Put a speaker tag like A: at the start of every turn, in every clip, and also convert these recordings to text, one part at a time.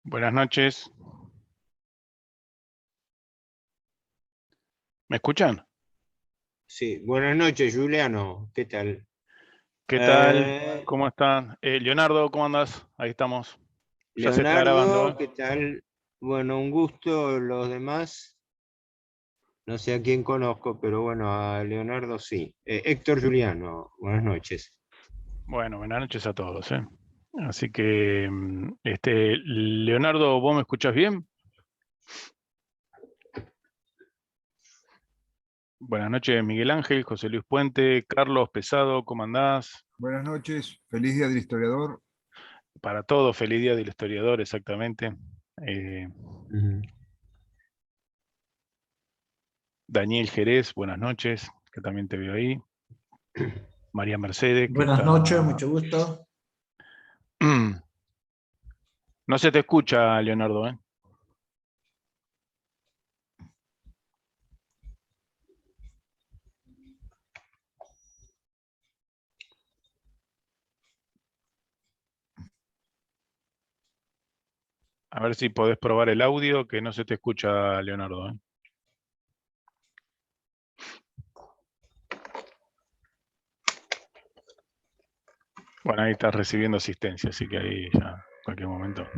A: Buenas noches. ¿Me escuchan?
B: Sí, buenas noches, Juliano. ¿Qué tal?
A: ¿Qué tal?
B: Eh,
A: ¿Cómo están? Leonardo, ¿cómo andás? Ahí estamos. Ya se está grabando,
B: Leonardo,
A: ¿eh?
B: ¿qué tal? Bueno, un gusto. Los demás, no sé a quién conozco, pero bueno, a Leonardo sí. Héctor Juliano, buenas noches.
A: Bueno, buenas noches a todos, ¿eh? Así que, Leonardo, ¿vos me escuchás bien? Buenas noches, Miguel Ángel, José Luis Puente, Carlos Pesado, ¿cómo andás?
C: Buenas noches, feliz día del historiador.
A: Para todos, feliz día del historiador, exactamente.
B: Ujú.
A: Daniel Jerez, buenas noches, que también te veo ahí. María Mercedes, que
D: Buenas noches,
A: está...
D: mucho gusto.
A: No se te escucha, Leonardo, ¿eh? A ver si podés probar el audio, que no se te escucha, Leonardo, ¿eh? Bueno, ahí estás recibiendo asistencia, así que ahí ya, en cualquier momento.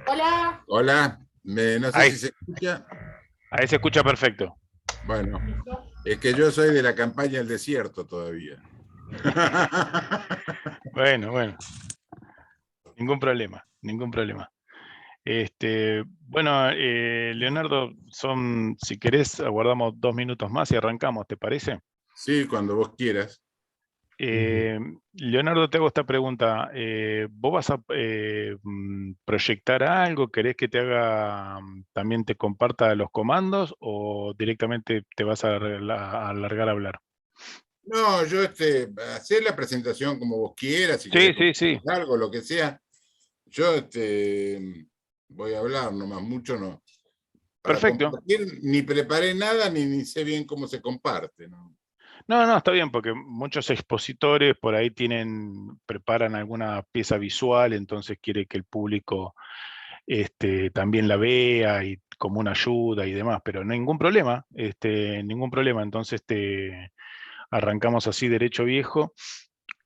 D: Hola.
E: Hola, no sé
A: Ahí,
E: si se escucha.
A: ahí se escucha perfecto.
E: Bueno, es que yo soy de la campaña del desierto todavía.
A: Bueno, ningún problema, ningún problema. Bueno, Leonardo, si querés, aguardamos 2 minutos más y arrancamos, ¿te parece?
E: Sí, cuando vos quieras.
A: Leonardo, te hago esta pregunta. ¿Vos vas a proyectar algo? ¿Querés que te haga, también te comparta los comandos o directamente te vas a alargar a hablar?
E: No, yo hacer la presentación como vos quieras, si
A: Sí,
E: querés
A: sí, sí,
E: comentar algo, lo que sea. Yo voy a hablar nomás, mucho no. Para
A: perfecto.
E: compartir, ni preparé nada, ni sé bien cómo se comparte, ¿no?
A: No, está bien, porque muchos expositores por ahí preparan alguna pieza visual, entonces quiere que el público también la vea y como una ayuda y demás, pero ningún problema, ningún problema. Entonces arrancamos así derecho viejo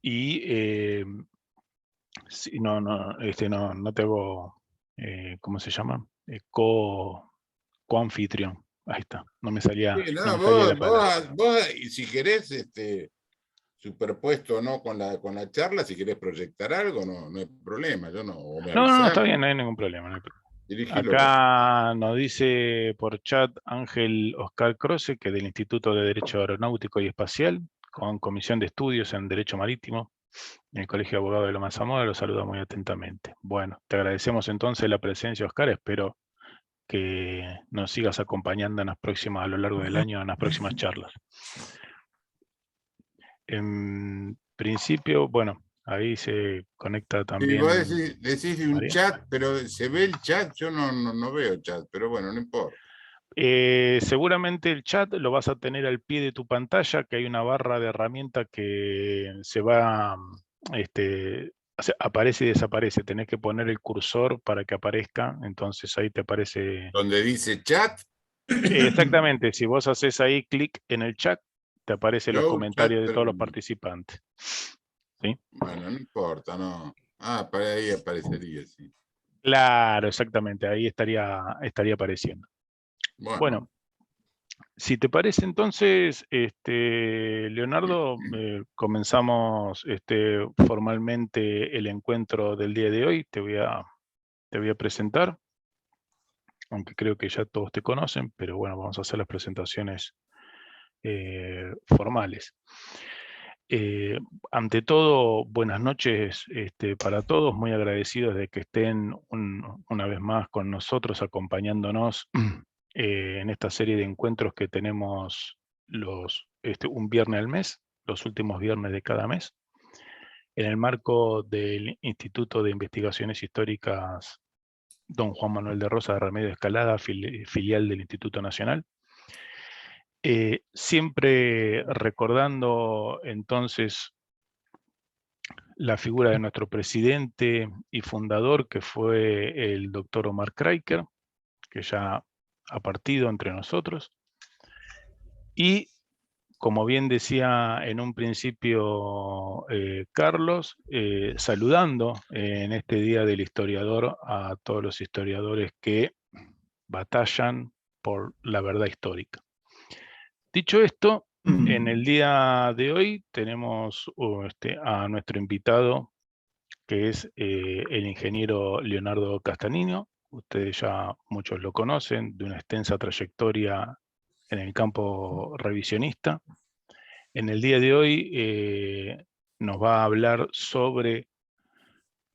A: y no te hago, ¿cómo se llama? Coanfitrión. Ahí está,
E: Sí,
A: no
E: no,
A: me salía la palabra.
E: y si querés, superpuesto o no con la charla, si querés proyectar algo, no hay problema, yo no, o me
A: No,
E: avisás,
A: está bien, no hay ningún problema. No hay problema.
E: dirigilo vos.
A: Acá nos dice por chat Ángel Oscar Croce, que del Instituto de Derecho Aeronáutico y Espacial, con Comisión de Estudios en Derecho Marítimo, en el Colegio de Abogados de Loma Zamora, lo saluda muy atentamente. Bueno, te agradecemos entonces la presencia, Oscar, espero que nos sigas acompañando a lo largo del año en las próximas charlas. En principio, bueno, ahí se conecta
E: Sí, vos
A: también
E: decís de un
A: María.
E: chat, pero se ve el chat, yo no veo chat, pero bueno, no importa.
A: Seguramente el chat lo vas a tener al pie de tu pantalla, que hay una barra de herramienta que se va, aparece y desaparece. Tenés que poner el cursor para que aparezca, entonces ahí te aparece.
E: Donde dice chat,
A: Exactamente, si vos haces ahí clic en el chat, te aparecen los
E: show chat,
A: comentarios de
E: pero
A: todos los participantes. ¿Sí?
E: bueno, no importa, no. Ah, para ahí aparecería, sí.
A: Claro, exactamente, ahí estaría apareciendo.
E: Bueno,
A: Bueno, si te parece entonces, Leonardo, comenzamos formalmente el encuentro del día de hoy. Te voy a presentar, aunque creo que ya todos te conocen, pero bueno, vamos a hacer las presentaciones formales. Ante todo, buenas noches para todos, muy agradecidos de que estén una vez más con nosotros, acompañándonos en esta serie de encuentros que tenemos un viernes al mes, los últimos viernes de cada mes, en el marco del Instituto de Investigaciones Históricas Don Juan Manuel de Rosa de Remedio de Escalada, filial del Instituto Nacional. Siempre recordando entonces la figura de nuestro presidente y fundador, que fue el doctor Omar Kraiker, que ya ha partido entre nosotros. Y, como bien decía en un principio Carlos, saludando en este Día del Historiador a todos los historiadores que batallan por la verdad histórica. Dicho esto, en el día de hoy tenemos a nuestro invitado, que es el ingeniero Leonardo Castanino. Ustedes ya muchos lo conocen, de una extensa trayectoria en el campo revisionista. En el día de hoy nos va a hablar sobre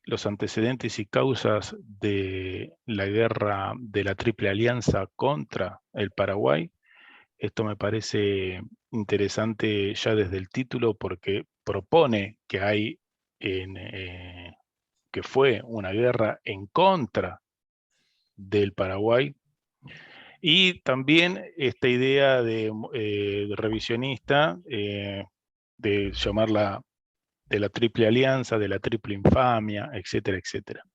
A: los antecedentes y causas de la guerra de la Triple Alianza contra el Paraguay. Esto me parece interesante ya desde el título, porque propone que hay que fue una guerra en contra del Paraguay, y también esta idea de revisionista, de llamarla de la Triple Alianza, de la Triple Infamia, etcétera, etcétera.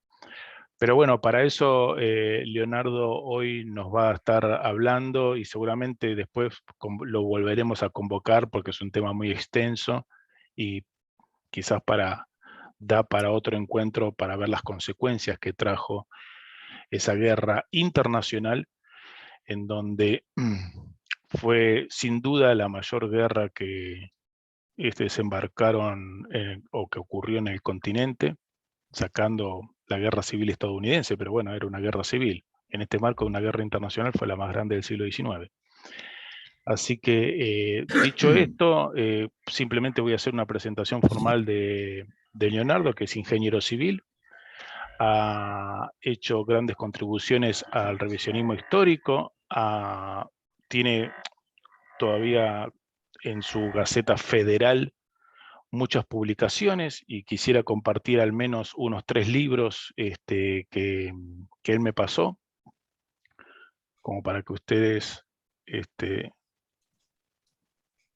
A: Pero bueno, para eso Leonardo hoy nos va a estar hablando, y seguramente después lo volveremos a convocar porque es un tema muy extenso y quizás da para otro encuentro para ver las consecuencias que trajo esa guerra internacional, en donde fue sin duda la mayor guerra que desembarcaron o que ocurrió en el continente, sacando la guerra civil estadounidense, pero bueno, era una guerra civil. En este marco de una guerra internacional fue la más grande del siglo XIX. Así que, dicho esto, simplemente voy a hacer una presentación formal de Leonardo, que es ingeniero civil. Ha hecho grandes contribuciones al revisionismo histórico, tiene todavía en su Gaceta Federal muchas publicaciones, y quisiera compartir al menos unos 3 libros que él me pasó, como para que ustedes,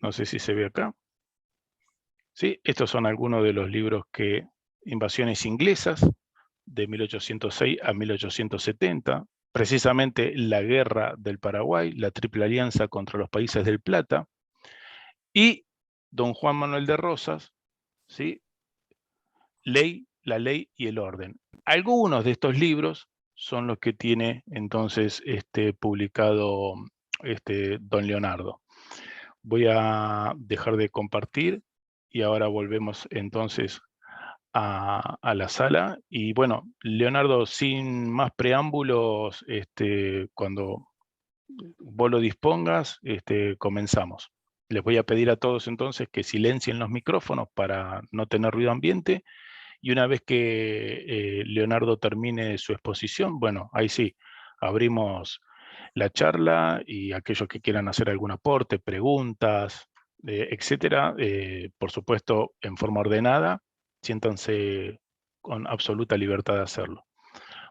A: no sé si se ve acá. ¿Sí? Estos son algunos de los libros que: Invasiones inglesas, de 1806 a 1870, precisamente la guerra del Paraguay, la Triple Alianza contra los países del Plata, y don Juan Manuel de Rosas, ¿sí? La ley y el orden. Algunos de estos libros son los que tiene entonces publicado don Leonardo. Voy a dejar de compartir y ahora volvemos entonces a la sala. Y bueno, Leonardo, sin más preámbulos, cuando vos lo dispongas, comenzamos. Les voy a pedir a todos entonces que silencien los micrófonos para no tener ruido ambiente, y una vez que Leonardo termine su exposición, bueno, ahí sí, abrimos la charla, y aquellos que quieran hacer algún aporte, preguntas, etcétera, por supuesto, en forma ordenada, siéntanse con absoluta libertad de hacerlo.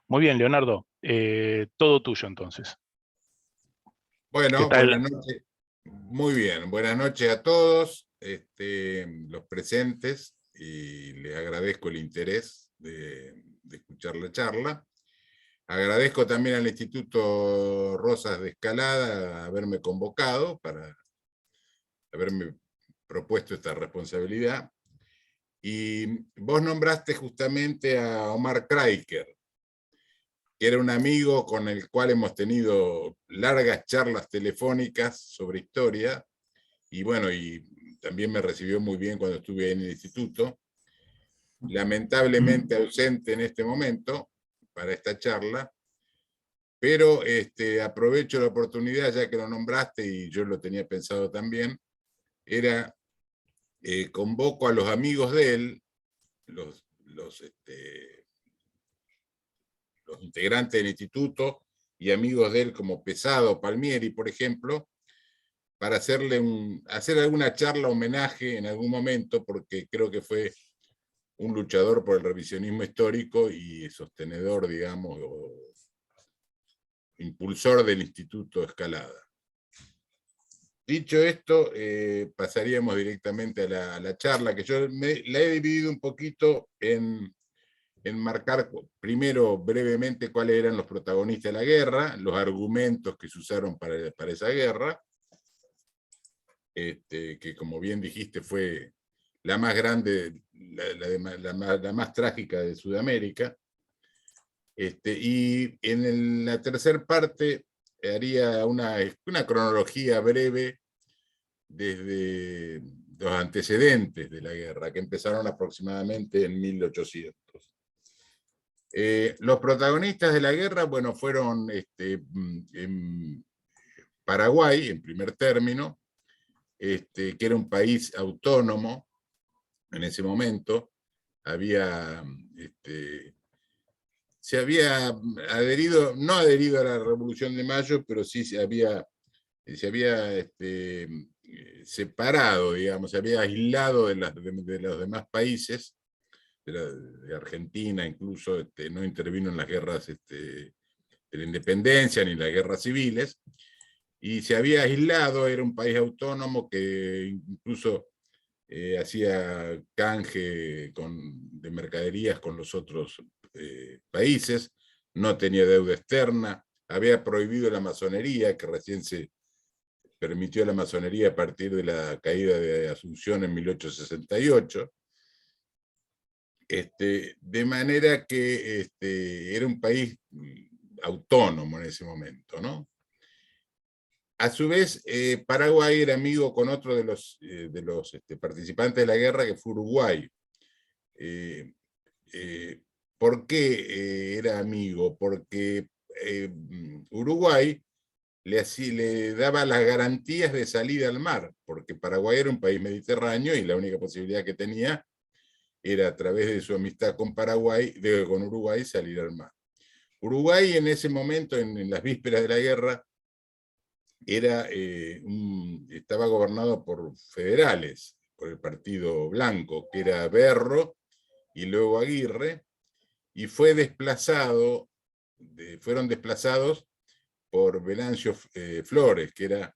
A: Muy bien, Leonardo, todo tuyo entonces. ¿Qué
E: Bueno,
A: tal?
E: buenas noches. Muy bien, buenas noches a todos los presentes, y les agradezco el interés de escuchar la charla. Agradezco también al Instituto Rosas de Escalada haberme convocado, para haberme propuesto esta responsabilidad. Y vos nombraste justamente a Omar Kraiker, que era un amigo con el cual hemos tenido largas charlas telefónicas sobre historia, y bueno, y también me recibió muy bien cuando estuve en el instituto. Lamentablemente ausente en este momento para esta charla, pero aprovecho la oportunidad, ya que lo nombraste y yo lo tenía pensado también, convoco a los amigos de él, los integrantes del instituto y amigos de él, como Pesado, Palmieri, por ejemplo, para hacer alguna charla homenaje en algún momento, porque creo que fue un luchador por el revisionismo histórico y sostenedor, digamos, o impulsor del Instituto Escalada. dicho esto, pasaríamos directamente a la charla, que yo la he dividido un poquito en marcar primero brevemente cuáles eran los protagonistas de la guerra, los argumentos que se usaron para esa guerra, que como bien dijiste fue la más grande, la más trágica de Sudamérica. Y en la tercera parte haría una cronología breve desde los antecedentes de la guerra, que empezaron aproximadamente en 1800. Los protagonistas de la guerra, bueno, fueron en Paraguay, en primer término, que era un país autónomo en ese momento. Se había adherido, no adherido a la Revolución de Mayo, pero sí se había separado, digamos, se había aislado de los demás países, de Argentina incluso, no intervino en las guerras de la independencia ni en las guerras civiles, y se había aislado, era un país autónomo que incluso hacía canje de mercaderías con los otros países, no tenía deuda externa, había prohibido la masonería, que recién se permitió la masonería a partir de la caída de Asunción en 1868, de manera que era un país autónomo en ese momento, ¿no? A su vez, Paraguay era amigo con otro de los participantes de la guerra, que fue Uruguay. ¿Por qué era amigo? Porque Uruguay le daba las garantías de salida al mar, porque Paraguay era un país mediterráneo y la única posibilidad que tenía era a través de su amistad con con Uruguay, salir al mar. Uruguay en ese momento, en las vísperas de la guerra, estaba gobernado por federales, por el Partido Blanco, que era Berro y luego Aguirre, y fueron desplazados por Venancio Flores, que era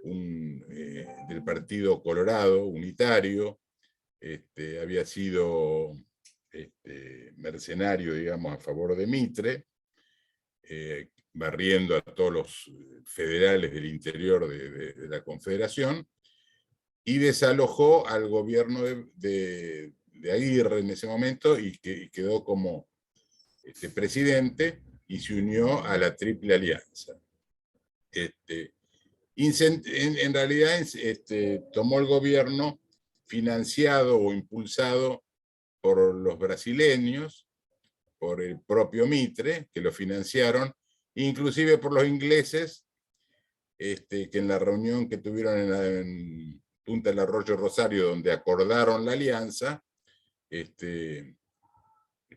E: del Partido Colorado, unitario, había sido mercenario, digamos, a favor de Mitre, barriendo a todos los federales del interior de la Confederación, y desalojó al gobierno de Aguirre en ese momento y quedó como presidente y se unió a la Triple Alianza. En realidad tomó el gobierno financiado o impulsado por los brasileños, por el propio Mitre, que lo financiaron, inclusive por los ingleses, que en la reunión que tuvieron en Punta del Arroyo Rosario, donde acordaron la alianza,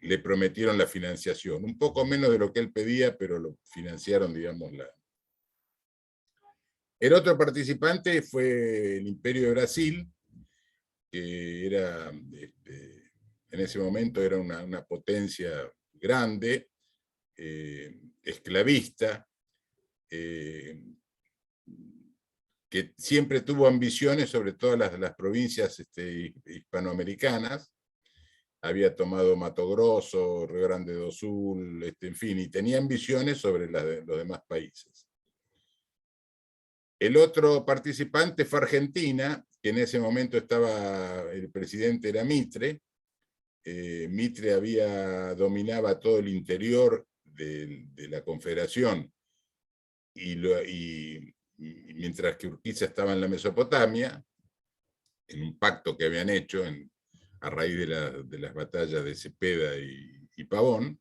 E: le prometieron la financiación, un poco menos de lo que él pedía, pero lo financiaron, digamos. El otro participante fue el Imperio de Brasil, que era, en ese momento era una potencia grande, esclavista, que siempre tuvo ambiciones sobre todas las provincias hispanoamericanas. Había tomado Mato Grosso, Río Grande do Sul, en fin, y tenía ambiciones sobre los demás países. El otro participante fue Argentina, que en ese momento el presidente era Mitre. Mitre dominaba todo el interior de la Confederación, y mientras que Urquiza estaba en la Mesopotamia, en un pacto que habían hecho a raíz de las batallas de Cepeda y Pavón,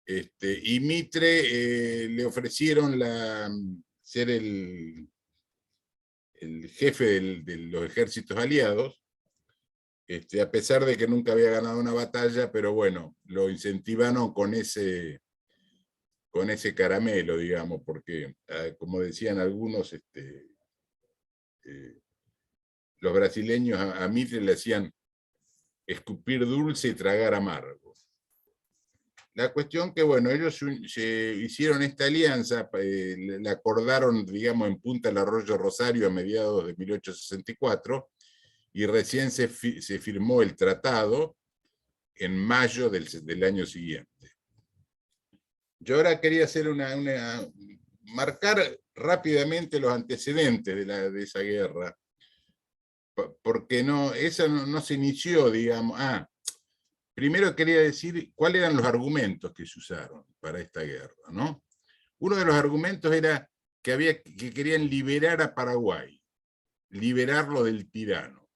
E: y Mitre le ofrecieron ser el jefe de los ejércitos aliados, a pesar de que nunca había ganado una batalla, pero bueno, lo incentivaron con ese caramelo, digamos, porque, como decían algunos, los brasileños a Mitre le hacían escupir dulce y tragar amargo. la cuestión que, bueno, ellos se hicieron esta alianza, la acordaron, digamos, en Punta del Arroyo Rosario a mediados de 1864, y recién se firmó el tratado en mayo del año siguiente. Yo ahora quería hacer marcar rápidamente los antecedentes de esa guerra, porque esa no se inició, digamos. Primero quería decir cuáles eran los argumentos que se usaron para esta guerra, ¿no? Uno de los argumentos era que querían liberar a Paraguay, liberarlo del tirano.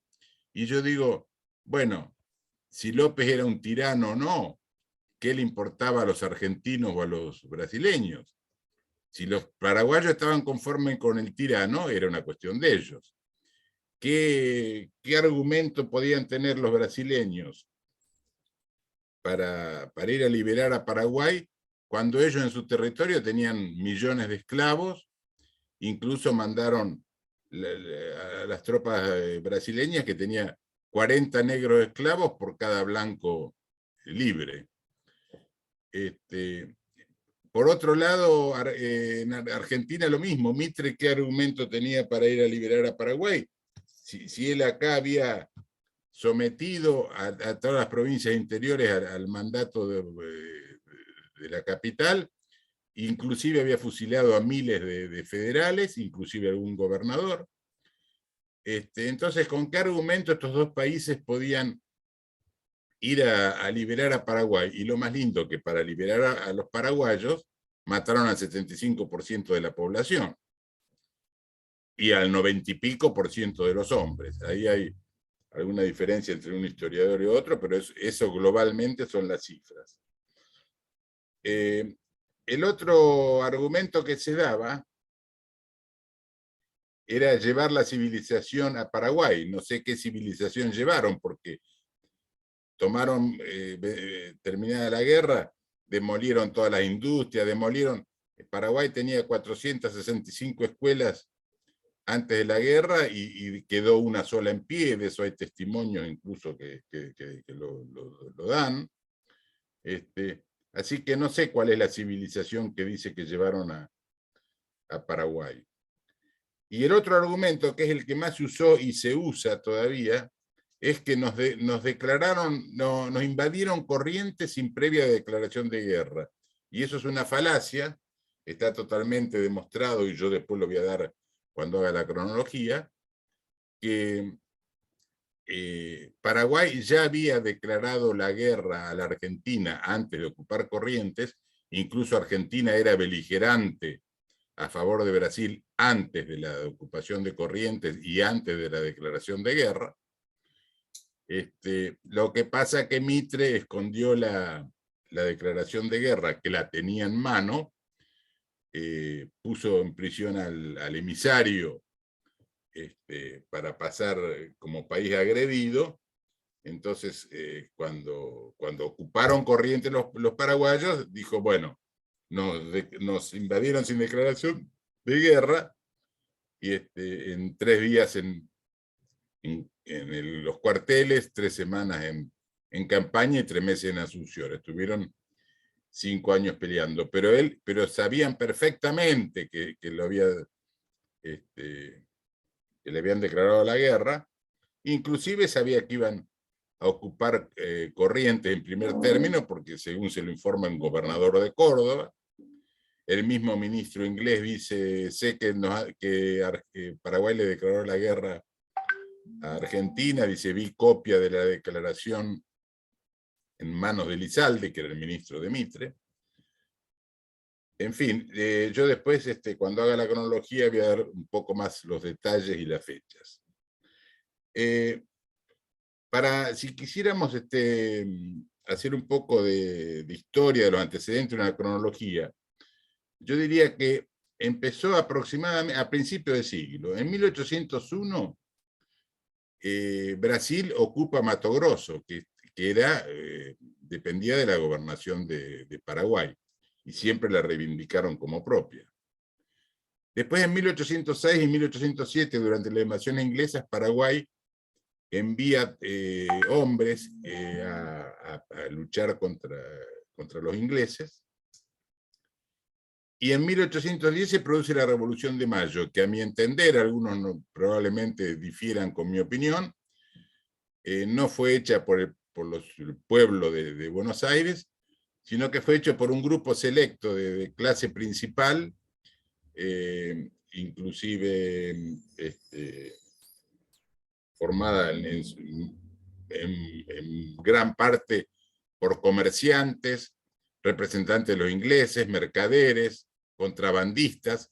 E: Y yo digo, bueno, si López era un tirano o no, ¿qué le importaba a los argentinos o a los brasileños? Si los paraguayos estaban conformes con el tirano, era una cuestión de ellos. ¿Qué argumento podían tener los brasileños para ir a liberar a Paraguay cuando ellos en su territorio tenían millones de esclavos? Incluso mandaron a las tropas brasileñas que tenía 40 negros esclavos por cada blanco libre. Por otro lado, en Argentina lo mismo. Mitre, ¿qué argumento tenía para ir a liberar a Paraguay? Si él acá había sometido a todas las provincias interiores al mandato de la capital, inclusive había fusilado a miles de federales, inclusive algún gobernador. Entonces, ¿con qué argumento estos dos países podían ir a liberar a Paraguay? Y lo más lindo, que para liberar a los paraguayos mataron al 75% de la población y al 90 y pico % de los hombres. Ahí hay alguna diferencia entre un historiador y otro, pero eso globalmente son las cifras. El otro argumento que se daba era llevar la civilización a Paraguay. No sé qué civilización llevaron, porque tomaron, terminada la guerra, demolieron todas las industrias, Paraguay tenía 465 escuelas antes de la guerra y quedó una sola en pie. De eso hay testimonios incluso que lo dan. Así que no sé cuál es la civilización que dice que llevaron a Paraguay. Y el otro argumento, que es el que más se usó y se usa todavía, es que nos invadieron Corrientes sin previa declaración de guerra. Y eso es una falacia, está totalmente demostrado, y yo después lo voy a dar cuando haga la cronología, que Paraguay ya había declarado la guerra a la Argentina antes de ocupar Corrientes. Incluso Argentina era beligerante a favor de Brasil antes de la ocupación de Corrientes y antes de la declaración de guerra. Lo que pasa es que Mitre escondió la declaración de guerra, que la tenía en mano, puso en prisión al emisario para pasar como país agredido. Entonces, cuando ocuparon Corrientes los paraguayos, dijo, bueno, nos invadieron sin declaración de guerra, y en 3 días en los cuarteles, 3 semanas en campaña y 3 meses en Asunción. Estuvieron 5 años peleando, pero sabían perfectamente que le habían declarado la guerra. Inclusive sabía que iban a ocupar Corrientes en primer término, porque según se lo informa un gobernador de Córdoba, el mismo ministro inglés dice, sé que Paraguay le declaró la guerra a Argentina, dice, vi copia de la declaración en manos de Lizalde, que era el ministro de Mitre. En fin, yo después, cuando haga la cronología, voy a dar un poco más los detalles y las fechas. Si quisiéramos hacer un poco de historia de los antecedentes de una cronología, yo diría que empezó aproximadamente a principios de siglo. En 1801, Brasil ocupa Mato Grosso, que dependía de la gobernación de Paraguay, y siempre la reivindicaron como propia. Después, en 1806 y 1807, durante las invasiones inglesas, Paraguay envía hombres a luchar contra contra los ingleses. Y en 1810 se produce la Revolución de Mayo, que a mi entender, algunos probablemente difieran con mi opinión, no fue hecha por el pueblo de Buenos Aires, sino que fue hecho por un grupo selecto de clase principal, inclusive formada en gran parte por comerciantes, representantes de los ingleses, mercaderes, contrabandistas,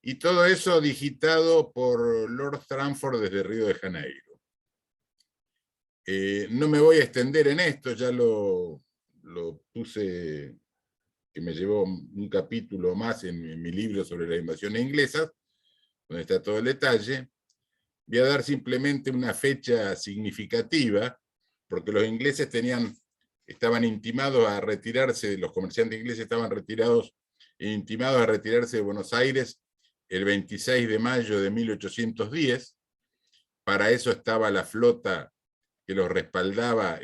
E: y todo eso digitado por Lord Stranford desde Río de Janeiro. No me voy a extender en esto, ya lo puse, que me llevó un capítulo más en mi libro sobre las invasiones inglesas, donde está todo el detalle. Voy a dar simplemente una fecha significativa, porque los ingleses estaban intimados a retirarse, los comerciantes ingleses estaban intimados a retirarse de Buenos Aires el 26 de mayo de 1810. Para eso estaba la flota que los respaldaba,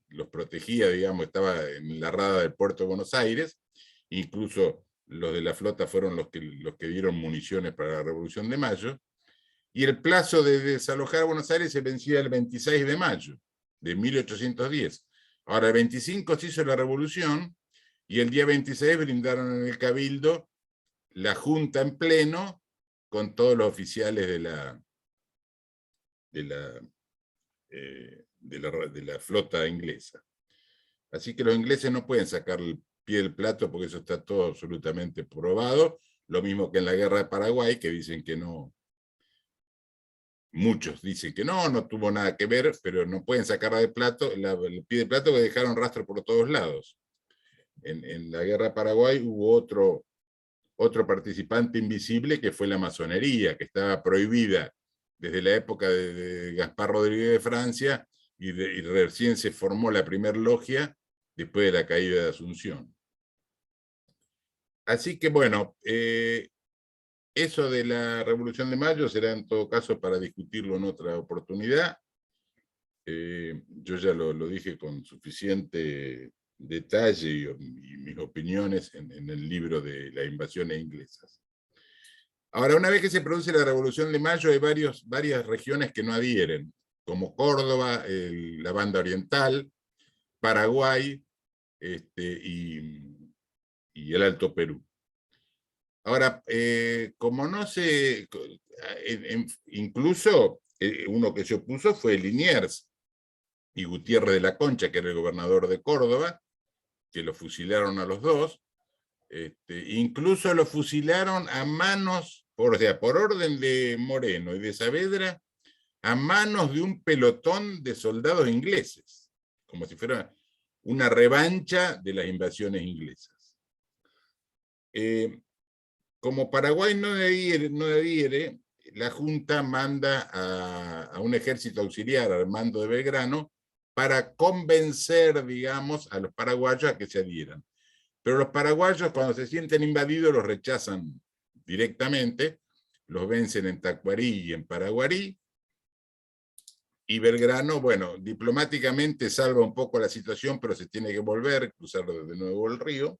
E: los protegía, digamos, estaba en la rada del puerto de Buenos Aires. Incluso los de la flota fueron los que dieron municiones para la Revolución de Mayo. Y el plazo de desalojar a Buenos Aires se vencía el 26 de mayo de 1810. Ahora, el 25 se hizo la revolución y el día 26 brindaron en el Cabildo la junta en pleno con todos los oficiales de la flota inglesa. Así que los ingleses no pueden sacar el pie del plato porque eso está todo absolutamente probado. Lo mismo que en la guerra de Paraguay, que dicen que no. Muchos dicen que no tuvo nada que ver, pero no pueden sacar el pie del plato, que dejaron rastro por todos lados. En la guerra de Paraguay hubo otro participante invisible, que fue la masonería, que estaba prohibida desde la época de Gaspar Rodríguez de Francia, y recién se formó la primer logia después de la caída de Asunción. Así que bueno, eso de la Revolución de Mayo será en todo caso para discutirlo en otra oportunidad. Yo ya lo dije con suficiente detalle y mis opiniones en el libro de las invasiones inglesas. Ahora, una vez que se produce la Revolución de Mayo, hay varias regiones que no adhieren, como Córdoba, la Banda Oriental, Paraguay y el Alto Perú. Ahora, como no se... incluso uno que se opuso fue Liniers y Gutiérrez de la Concha, que era el gobernador de Córdoba, que lo fusilaron a los dos. Incluso lo fusilaron a manos, por orden de Moreno y de Saavedra, a manos de un pelotón de soldados ingleses, como si fuera una revancha de las invasiones inglesas. Como Paraguay no adhiere, la Junta manda a un ejército auxiliar al mando de Belgrano para convencer, digamos, a los paraguayos a que se adhieran. Pero los paraguayos, cuando se sienten invadidos, los rechazan directamente, los vencen en Tacuarí y en Paraguarí, y Belgrano, bueno, diplomáticamente salva un poco la situación, pero se tiene que volver, cruzar de nuevo el río.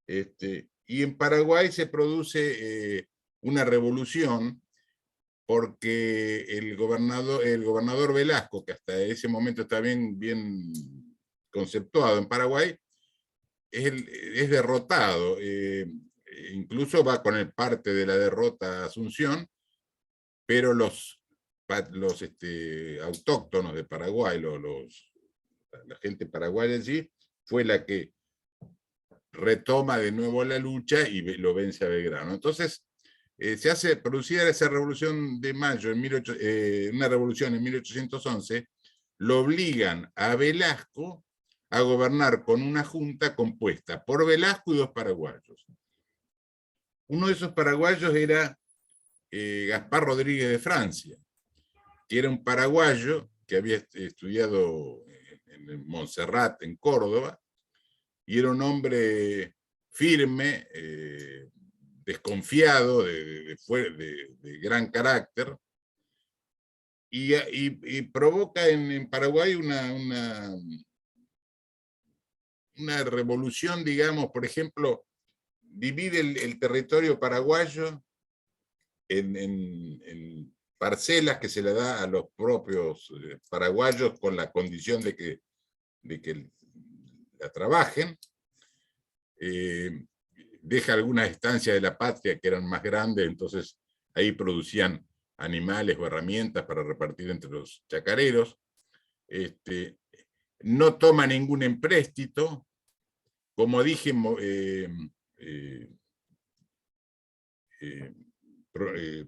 E: Y en Paraguay se produce una revolución porque el gobernador Velasco, que hasta ese momento está bien conceptuado en Paraguay, es derrotado. Incluso va con el parte de la derrota a Asunción, pero los autóctonos de Paraguay, la gente paraguaya allí, fue la que retoma de nuevo la lucha y lo vence a Belgrano. Entonces, se hace producida esa Revolución de Mayo, una revolución en 1811, lo obligan a Velasco a gobernar con una junta compuesta por Velasco y dos paraguayos. Uno de esos paraguayos era Gaspar Rodríguez de Francia, que era un paraguayo que había estudiado en Montserrat, en Córdoba, y era un hombre firme, desconfiado, de gran carácter, y provoca en Paraguay una revolución, digamos, por ejemplo, divide el territorio paraguayo en parcelas que se le da a los propios paraguayos con la condición de que la trabajen. Deja algunas estancias de la patria que eran más grandes, entonces ahí producían animales o herramientas para repartir entre los chacareros. No toma ningún empréstito, como dije,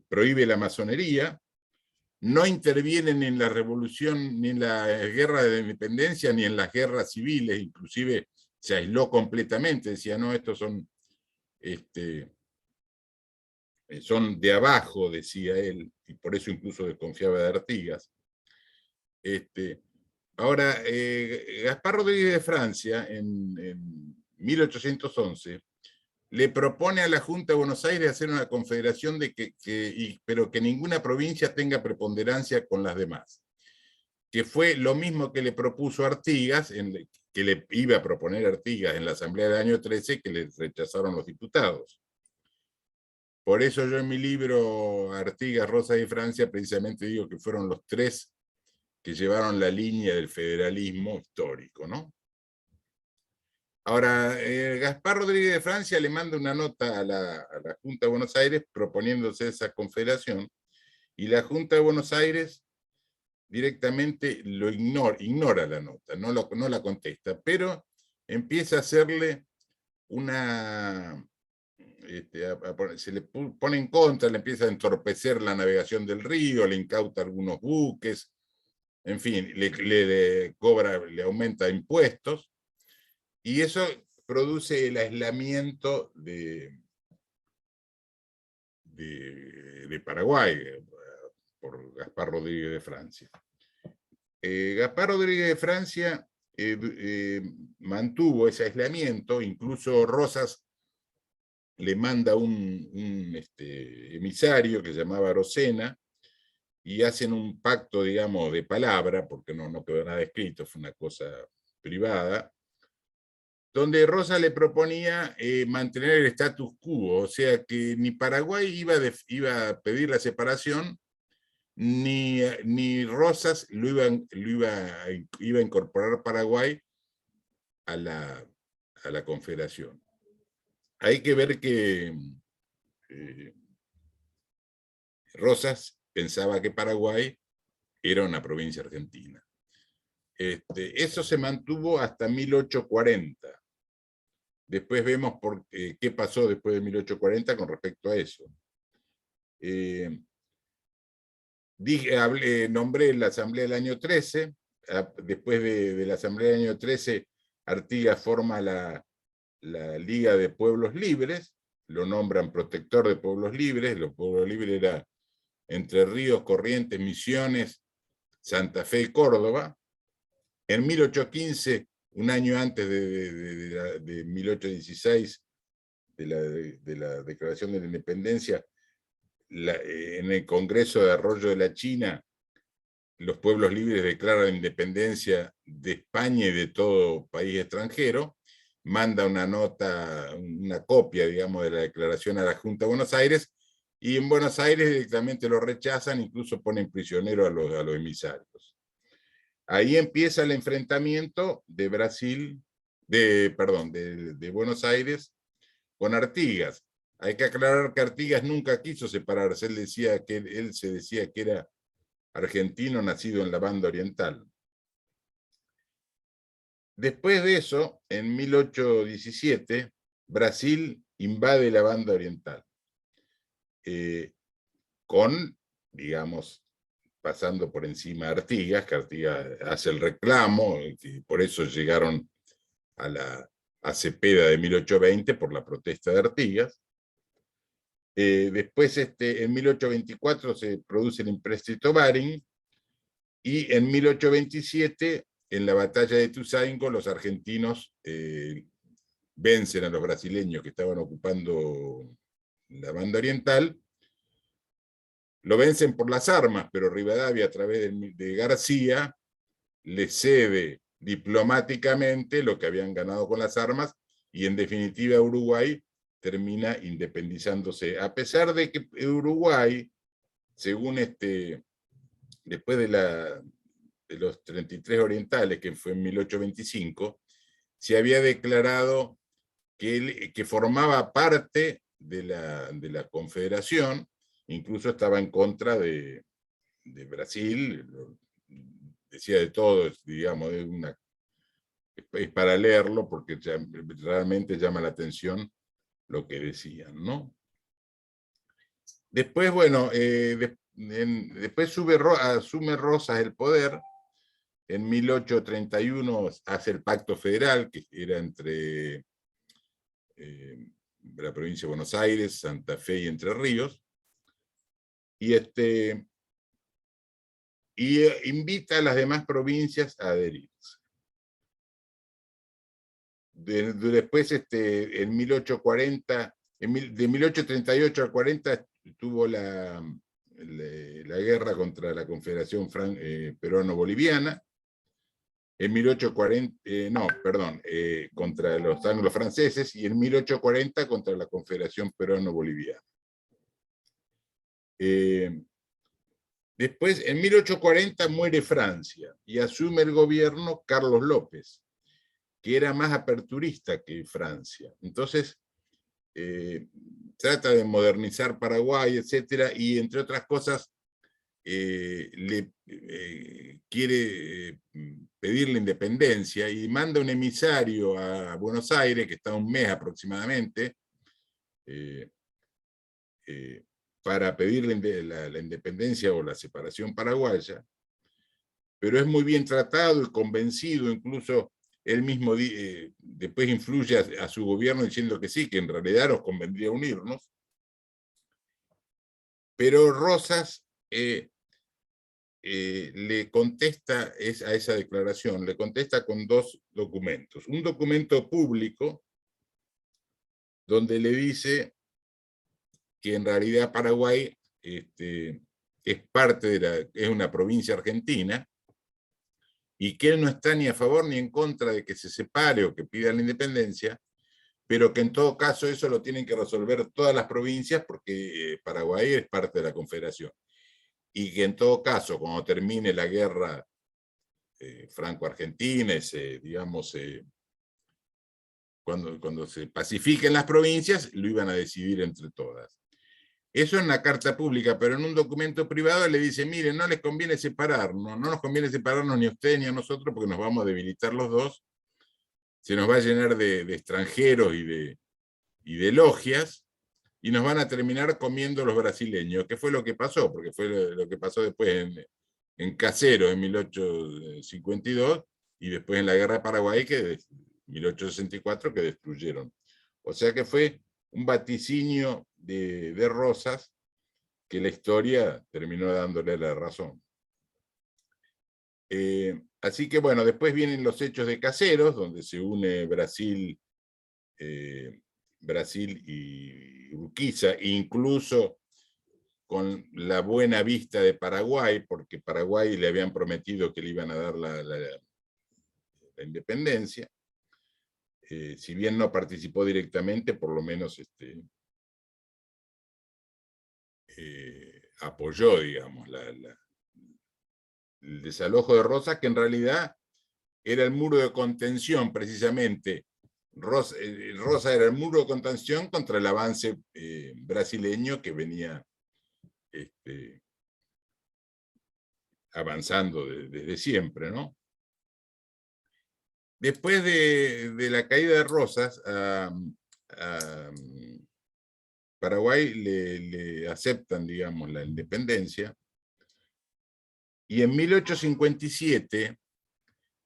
E: prohíbe la masonería, no intervienen en la revolución, ni en la guerra de independencia, ni en las guerras civiles, inclusive se aisló completamente, decía, no, estos son, son de abajo, decía él, y por eso incluso desconfiaba de Artigas. Ahora, Gaspar Rodríguez de Francia, en 1811, le propone a la Junta de Buenos Aires hacer una confederación, pero que ninguna provincia tenga preponderancia con las demás, que fue lo mismo que le propuso Artigas, que le iba a proponer Artigas en la Asamblea del año 13, que le rechazaron los diputados. Por eso yo en mi libro Artigas, Rosas y Francia precisamente digo que fueron los tres que llevaron la línea del federalismo histórico, ¿no? Ahora, Gaspar Rodríguez de Francia le manda una nota a la Junta de Buenos Aires proponiéndose esa confederación, y la Junta de Buenos Aires directamente lo ignora la nota, no la contesta, pero empieza a hacerle una... se le pone en contra, le empieza a entorpecer la navegación del río, le incauta algunos buques, en fin, le aumenta impuestos, y eso produce el aislamiento de Paraguay por Gaspar Rodríguez de Francia. Gaspar Rodríguez de Francia mantuvo ese aislamiento, incluso Rosas le manda un emisario que se llamaba Arocena, y hacen un pacto, digamos, de palabra, porque no quedó nada escrito, fue una cosa privada, donde Rosas le proponía mantener el status quo, o sea que ni Paraguay iba a pedir la separación, ni Rosas iba a incorporar Paraguay a la Confederación. Hay que ver que Rosas pensaba que Paraguay era una provincia argentina. Eso se mantuvo hasta 1840. Después vemos qué pasó después de 1840 con respecto a eso. Nombré la Asamblea del año 13, después de la Asamblea del año 13, Artigas forma la Liga de Pueblos Libres, lo nombran protector de pueblos libres, los pueblos libres eran Entre Ríos, Corrientes, Misiones, Santa Fe y Córdoba. En 1815, un año antes de 1816, de la Declaración de la Independencia, en el Congreso de Arroyo de la China, los pueblos libres declaran la independencia de España y de todo país extranjero, manda una nota, una copia, digamos, de la declaración a la Junta de Buenos Aires, y en Buenos Aires directamente lo rechazan, incluso ponen prisioneros a los emisarios. Ahí empieza el enfrentamiento de Buenos Aires con Artigas. Hay que aclarar que Artigas nunca quiso separarse, él se decía que era argentino nacido en la banda oriental. Después de eso, en 1817, Brasil invade la banda oriental, pasando por encima de Artigas, que Artigas hace el reclamo, y por eso llegaron a Cepeda de 1820 por la protesta de Artigas. Después, en 1824 se produce el empréstito Baring, y en 1827, en la batalla de Ituzaingó, los argentinos vencen a los brasileños que estaban ocupando la banda oriental. Lo vencen por las armas, pero Rivadavia, a través de García, le cede diplomáticamente lo que habían ganado con las armas, y en definitiva Uruguay termina independizándose, a pesar de que Uruguay, según después de los 33 orientales, que fue en 1825, se había declarado que formaba parte de la Confederación, incluso estaba en contra de Brasil, decía de todo, digamos, es para leerlo porque realmente llama la atención lo que decían, ¿no? Después, bueno, después asume Rosas el poder. En 1831 hace el Pacto Federal, que era entre la provincia de Buenos Aires, Santa Fe y Entre Ríos, y invita a las demás provincias a adherirse. Después, en 1840, de 1838 al 40, tuvo la guerra contra la Confederación Peruano-Boliviana. En 1840, contra los anglo-franceses, y en 1840 contra la Confederación Peruano-Boliviana. Después, en 1840 muere Francia y asume el gobierno Carlos López, que era más aperturista que Francia. Entonces, trata de modernizar Paraguay, etcétera, y entre otras cosas, quiere pedir la independencia y manda un emisario a Buenos Aires, que está un mes aproximadamente, para pedir la independencia o la separación paraguaya, pero es muy bien tratado y convencido. Incluso él mismo después influye a su gobierno diciendo que sí, que en realidad nos convendría unirnos. Pero Rosas le contesta a esa declaración, le contesta con dos documentos. Un documento público, donde le dice que en realidad Paraguay es parte es una provincia argentina, y que él no está ni a favor ni en contra de que se separe o que pida la independencia, pero que en todo caso eso lo tienen que resolver todas las provincias, porque Paraguay es parte de la Confederación. Y que en todo caso, cuando termine la guerra franco-argentina, cuando se pacifiquen las provincias, lo iban a decidir entre todas. Eso en la carta pública, pero en un documento privado le dice: miren, no les conviene separarnos, no nos conviene separarnos ni a ustedes ni a nosotros, porque nos vamos a debilitar los dos, se nos va a llenar de extranjeros y de logias, y nos van a terminar comiendo los brasileños, que fue lo que pasó, porque fue lo que pasó después en Caseros en 1852, y después en la Guerra de Paraguay, en 1864, que destruyeron. O sea que fue un vaticinio de Rosas, que la historia terminó dándole la razón. Así que bueno, después vienen los hechos de Caseros, donde se une Brasil y Urquiza, incluso con la buena vista de Paraguay, porque Paraguay le habían prometido que le iban a dar la independencia. Si bien no participó directamente, por lo menos apoyó, digamos, el desalojo de Rosas, que en realidad era el muro de contención, precisamente. Rosa era el muro de contención contra el avance brasileño que venía avanzando desde siempre, ¿no? Después de la caída de Rosas, a Paraguay le aceptan, digamos, la independencia, y en 1857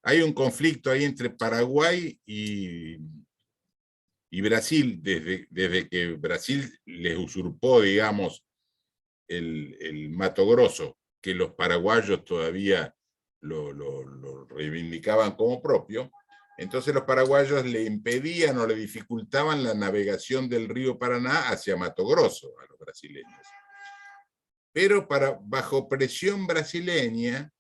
E: hay un conflicto ahí entre Paraguay y Brasil, desde que Brasil les usurpó, digamos, el Mato Grosso, que los paraguayos todavía lo reivindicaban como propio. Entonces los paraguayos le impedían o le dificultaban la navegación del río Paraná hacia Mato Grosso a los brasileños. Pero bajo presión brasileña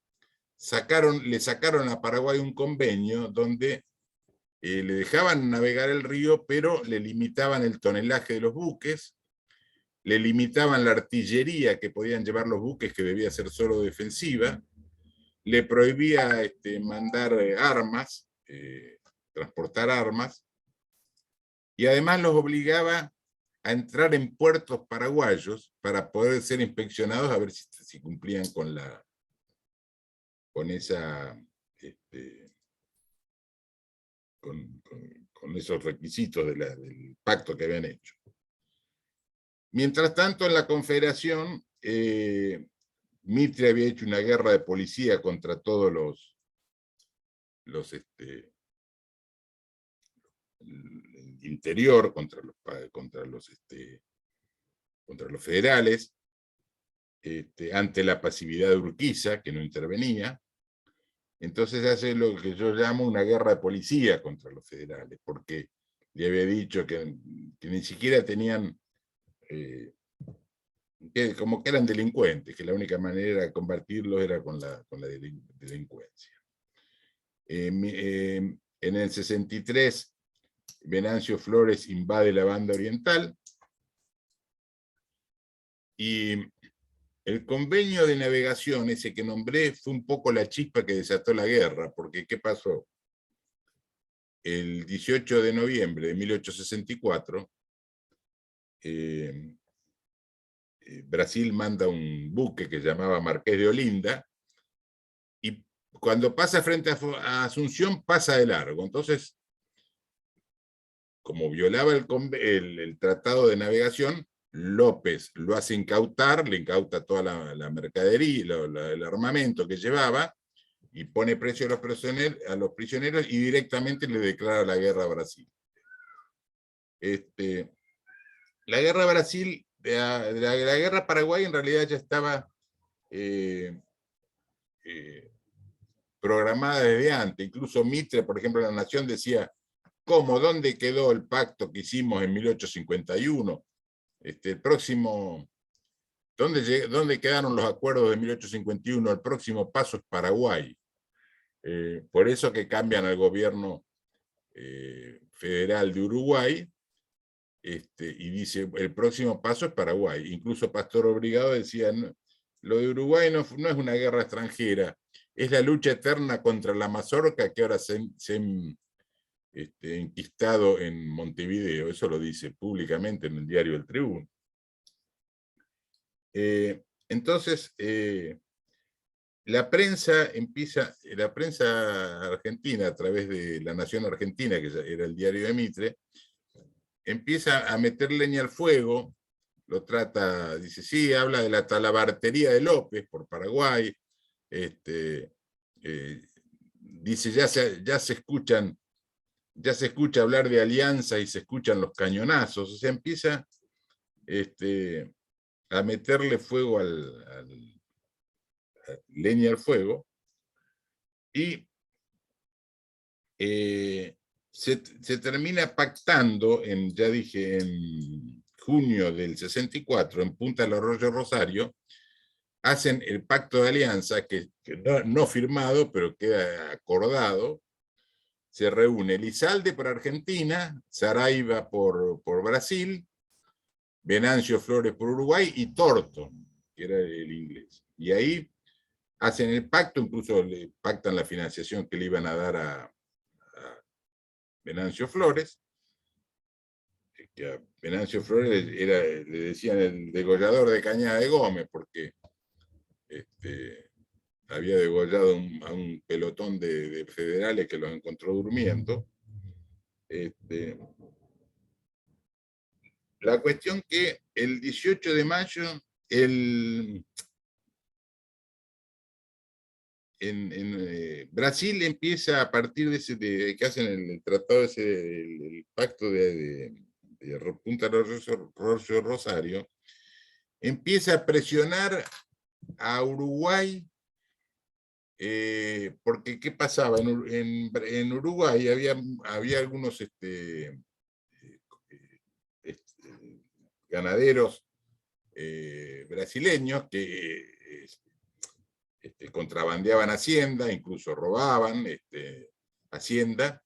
E: le sacaron a Paraguay un convenio donde le dejaban navegar el río, pero le limitaban el tonelaje de los buques, le limitaban la artillería que podían llevar los buques, que debía ser solo defensiva, le prohibía mandar armas, transportar armas, y además los obligaba a entrar en puertos paraguayos para poder ser inspeccionados a ver si cumplían con esos requisitos del pacto que habían hecho. Mientras tanto, en la Confederación, Mitre había hecho una guerra de policía contra todos el interior, contra los federales, ante la pasividad de Urquiza, que no intervenía. Entonces hace lo que yo llamo una guerra de policía contra los federales, porque le había dicho que ni siquiera tenían, como que eran delincuentes, que la única manera de combatirlos era con la delincuencia. En el 63, Venancio Flores invade la banda oriental, y el convenio de navegación, ese que nombré, fue un poco la chispa que desató la guerra, porque ¿qué pasó? El 18 de noviembre de 1864, Brasil manda un buque que llamaba Marqués de Olinda, y cuando pasa frente a Asunción pasa de largo. Entonces, como violaba el tratado de navegación, López lo hace incautar, le incauta toda la mercadería, el armamento que llevaba, y pone precio a los prisioneros y directamente le declara la guerra a Brasil. La guerra a Brasil, la guerra a Paraguay en realidad ya estaba programada desde antes. Incluso Mitre, por ejemplo, en La Nación decía, ¿cómo? ¿Dónde quedó el pacto que hicimos en 1851? El próximo, ¿dónde quedaron los acuerdos de 1851? El próximo paso es Paraguay. Por eso que cambian al gobierno federal de Uruguay, y dice, el próximo paso es Paraguay. Incluso Pastor Obligado decía, no, lo de Uruguay no es una guerra extranjera, es la lucha eterna contra la mazorca que ahora se ha enquistado en Montevideo. Eso lo dice públicamente en el diario El Tribuno. Entonces, la prensa argentina, a través de La Nación Argentina, que era el diario de Mitre, empieza a meter leña al fuego, lo trata, dice, sí, habla de la talabartería de López por Paraguay, dice, ya se escucha hablar de alianza y se escuchan los cañonazos, o sea, empieza a meterle fuego leña al fuego, y se termina pactando, ya dije, en junio del 64, en Punta del Arroyo Rosario, hacen el pacto de alianza, que no firmado, pero queda acordado. Se reúne Elizalde por Argentina, Saraiva por Brasil, Venancio Flores por Uruguay y Thornton, que era el inglés. Y ahí hacen el pacto, incluso le pactan la financiación que le iban a dar a Venancio Flores, que a Venancio Flores le decían el degollador de Cañada de Gómez, porque había degollado a un pelotón de federales que los encontró durmiendo. La cuestión que el 18 de mayo, en Brasil empieza, a partir de que hacen el tratado el pacto de Punta del Rosario, empieza a presionar a Uruguay, porque ¿qué pasaba? En Uruguay había algunos ganaderos brasileños que contrabandeaban hacienda, incluso robaban hacienda,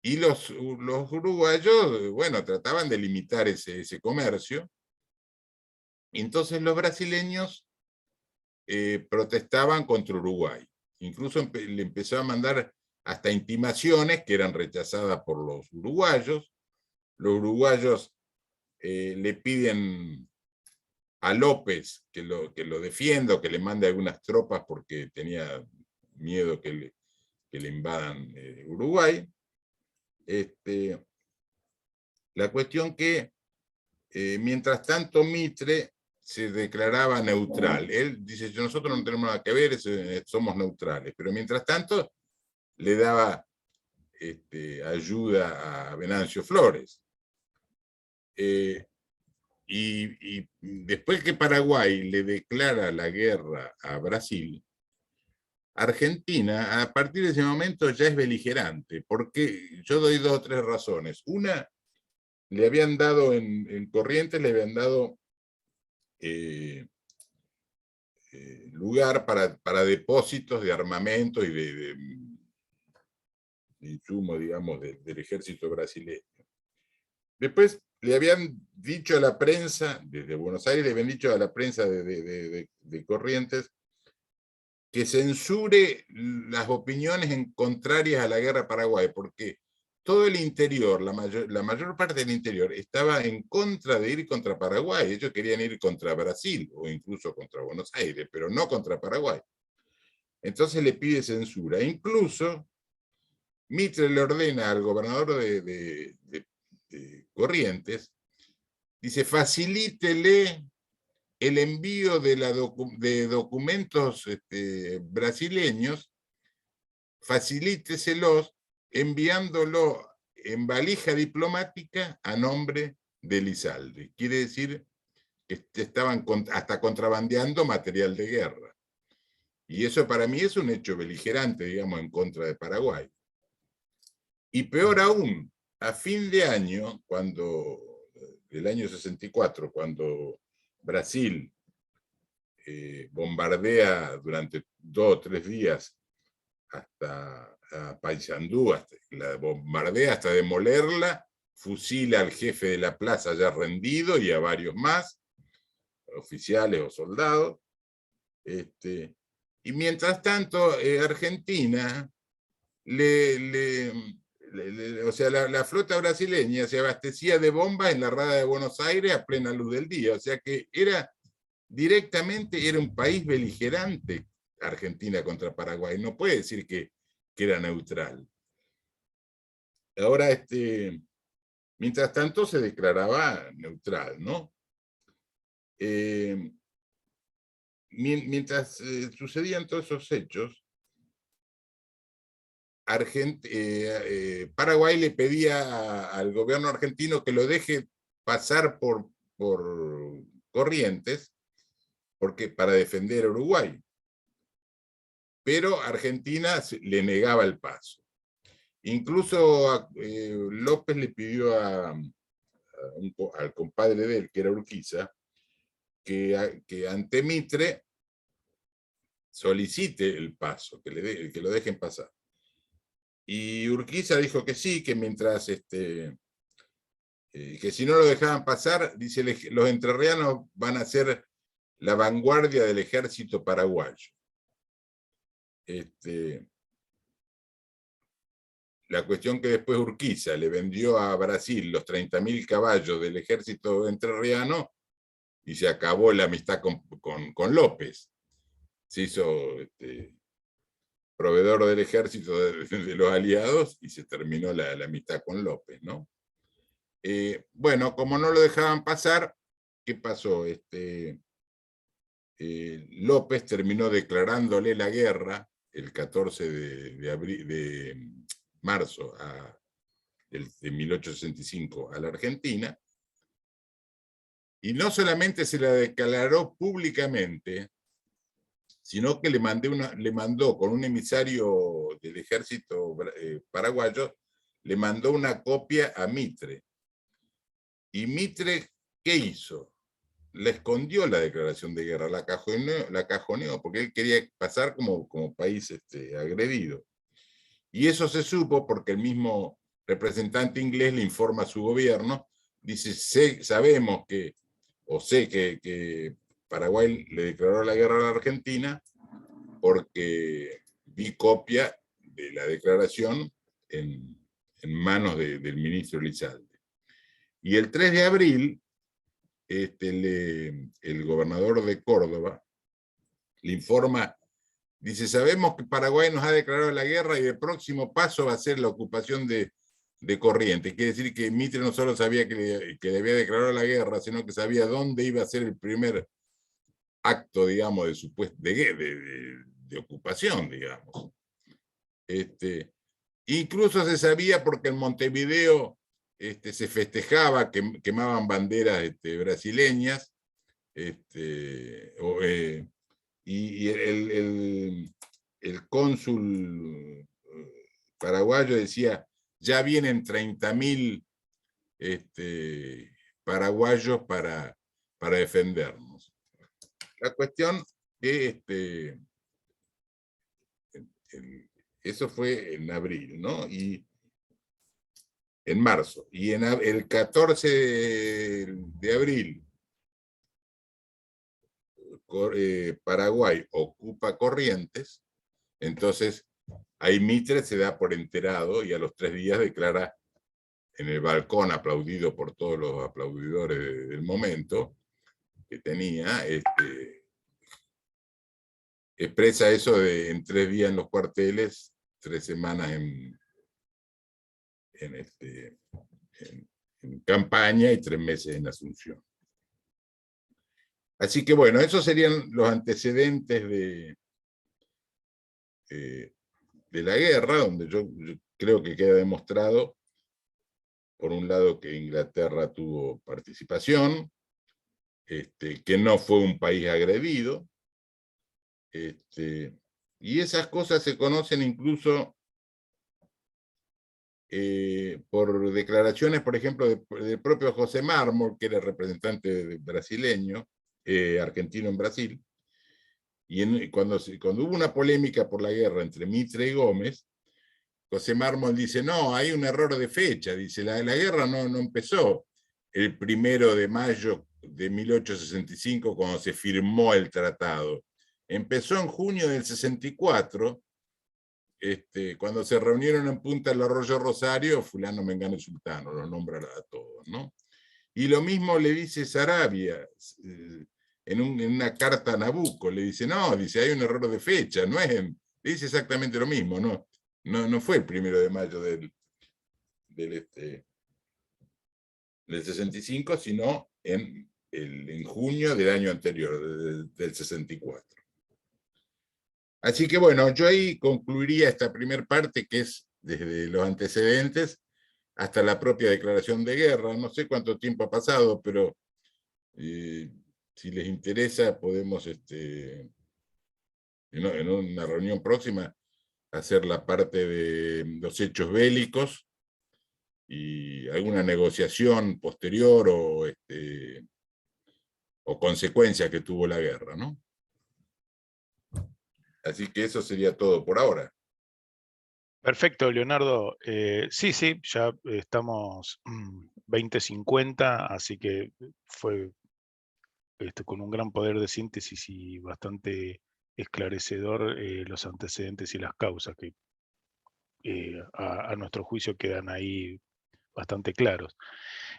E: y los uruguayos, bueno, trataban de limitar ese comercio. Entonces los brasileños protestaban contra Uruguay. Incluso le empezó a mandar hasta intimaciones que eran rechazadas por los uruguayos. Los uruguayos le piden a López que lo defienda, o que le mande algunas tropas porque tenía miedo que le invadan Uruguay. La cuestión que, mientras tanto, Mitre se declaraba neutral. Él dice, nosotros no tenemos nada que ver, somos neutrales. Pero mientras tanto, le daba ayuda a Venancio Flores. Y después que Paraguay le declara la guerra a Brasil, Argentina, a partir de ese momento, ya es beligerante, porque yo doy 2 o 3 razones. Una, le habían dado en Corrientes, le habían dado lugar para depósitos de armamento y de insumo, digamos, del ejército brasileño. Después le habían dicho a la prensa, desde Buenos Aires, le habían dicho a la prensa de Corrientes que censure las opiniones contrarias a la guerra de Paraguay, porque todo el interior, la mayor parte del interior, estaba en contra de ir contra Paraguay. Ellos querían ir contra Brasil, o incluso contra Buenos Aires, pero no contra Paraguay. Entonces le pide censura. Incluso Mitre le ordena al gobernador de Corrientes, dice, facilítele el envío de documentos brasileños, facilíteselos enviándolo en valija diplomática a nombre de Elizalde. Quiere decir que estaban hasta contrabandeando material de guerra. Y eso para mí es un hecho beligerante, digamos, en contra de Paraguay. Y peor aún, a fin de año, del año 64, cuando Brasil bombardea durante 2 o 3 días hasta Paysandú, la bombardea hasta demolerla, fusila al jefe de la plaza ya rendido y a varios más, oficiales o soldados. Y mientras tanto, Argentina, o sea, la flota brasileña se abastecía de bombas en la rada de Buenos Aires a plena luz del día. O sea que directamente era un país beligerante, Argentina contra Paraguay. No puede decir que era neutral. Ahora, mientras tanto se declaraba neutral, ¿no? Mientras sucedían todos esos hechos, Paraguay le pedía al gobierno argentino que lo deje pasar por Corrientes para defender a Uruguay. Pero Argentina le negaba el paso. Incluso López le pidió al compadre de él, que era Urquiza, que ante Mitre solicite el paso, que lo dejen pasar. Y Urquiza dijo que sí, que mientras que si no lo dejaban pasar, dice, los entrerrianos van a ser la vanguardia del ejército paraguayo. La cuestión que después Urquiza le vendió a Brasil los 30.000 caballos del ejército entrerriano y se acabó la amistad con López. Se hizo proveedor del ejército de los aliados y se terminó la amistad con López, ¿no? Bueno, como no lo dejaban pasar, ¿qué pasó? López terminó declarándole la guerra el 14 de marzo de 1865 a la Argentina, y no solamente se la declaró públicamente, sino que le mandó con un emisario del ejército paraguayo, le mandó una copia a Mitre. ¿Y Mitre qué hizo? la escondió la declaración de guerra, la cajoneó porque él quería pasar como país agredido. Y eso se supo porque el mismo representante inglés le informa a su gobierno, dice, sabemos que, o sé que Paraguay le declaró la guerra a la Argentina porque vi copia de la declaración en manos del ministro Elizalde. Y el 3 de abril, el gobernador de Córdoba le informa, dice, sabemos que Paraguay nos ha declarado la guerra y el próximo paso va a ser la ocupación de Corrientes. Quiere decir que Mitre no solo sabía que le había declarado la guerra, sino que sabía dónde iba a ser el primer acto, digamos, de ocupación, digamos. Incluso se sabía porque en Montevideo se festejaba, quemaban banderas brasileñas, y el cónsul paraguayo decía, ya vienen 30.000 paraguayos para defendernos. La cuestión que eso fue en abril, ¿no? Y en marzo. Y el 14 de abril, Paraguay ocupa Corrientes, entonces ahí Mitre se da por enterado y a los 3 días declara en el balcón, aplaudido por todos los aplaudidores del momento que tenía, expresa eso de en 3 días en los cuarteles, 3 semanas en campaña y 3 meses en Asunción. Así que bueno, esos serían los antecedentes de la guerra, donde yo creo que queda demostrado, por un lado, que Inglaterra tuvo participación, que no fue un país agredido, y esas cosas se conocen incluso por declaraciones, por ejemplo, del propio José Mármol, que era representante brasileño, argentino en Brasil, y cuando hubo una polémica por la guerra entre Mitre y Gómez, José Mármol dice, no, hay un error de fecha, dice, la guerra no empezó el 1 de mayo de 1865 cuando se firmó el tratado, empezó en junio del 64, cuando se reunieron en Punta del Arroyo Rosario, fulano, mengano y sultano, los nombra a todos, ¿no? Y lo mismo le dice Saravia, en una carta a Nabucco, le dice, no, dice, hay un error de fecha, le dice exactamente lo mismo, no fue el 1 de mayo del 65, sino en junio del año anterior, del 64. Así que bueno, yo ahí concluiría esta primera parte, que es desde los antecedentes hasta la propia declaración de guerra. No sé cuánto tiempo ha pasado, pero si les interesa podemos en una reunión próxima hacer la parte de los hechos bélicos y alguna negociación posterior o consecuencias que tuvo la guerra, ¿no? Así que eso sería todo por ahora.
A: Perfecto, Leonardo. Sí, ya estamos 20:50, así que fue con un gran poder de síntesis y bastante esclarecedor los antecedentes y las causas que a nuestro juicio quedan ahí bastante claros.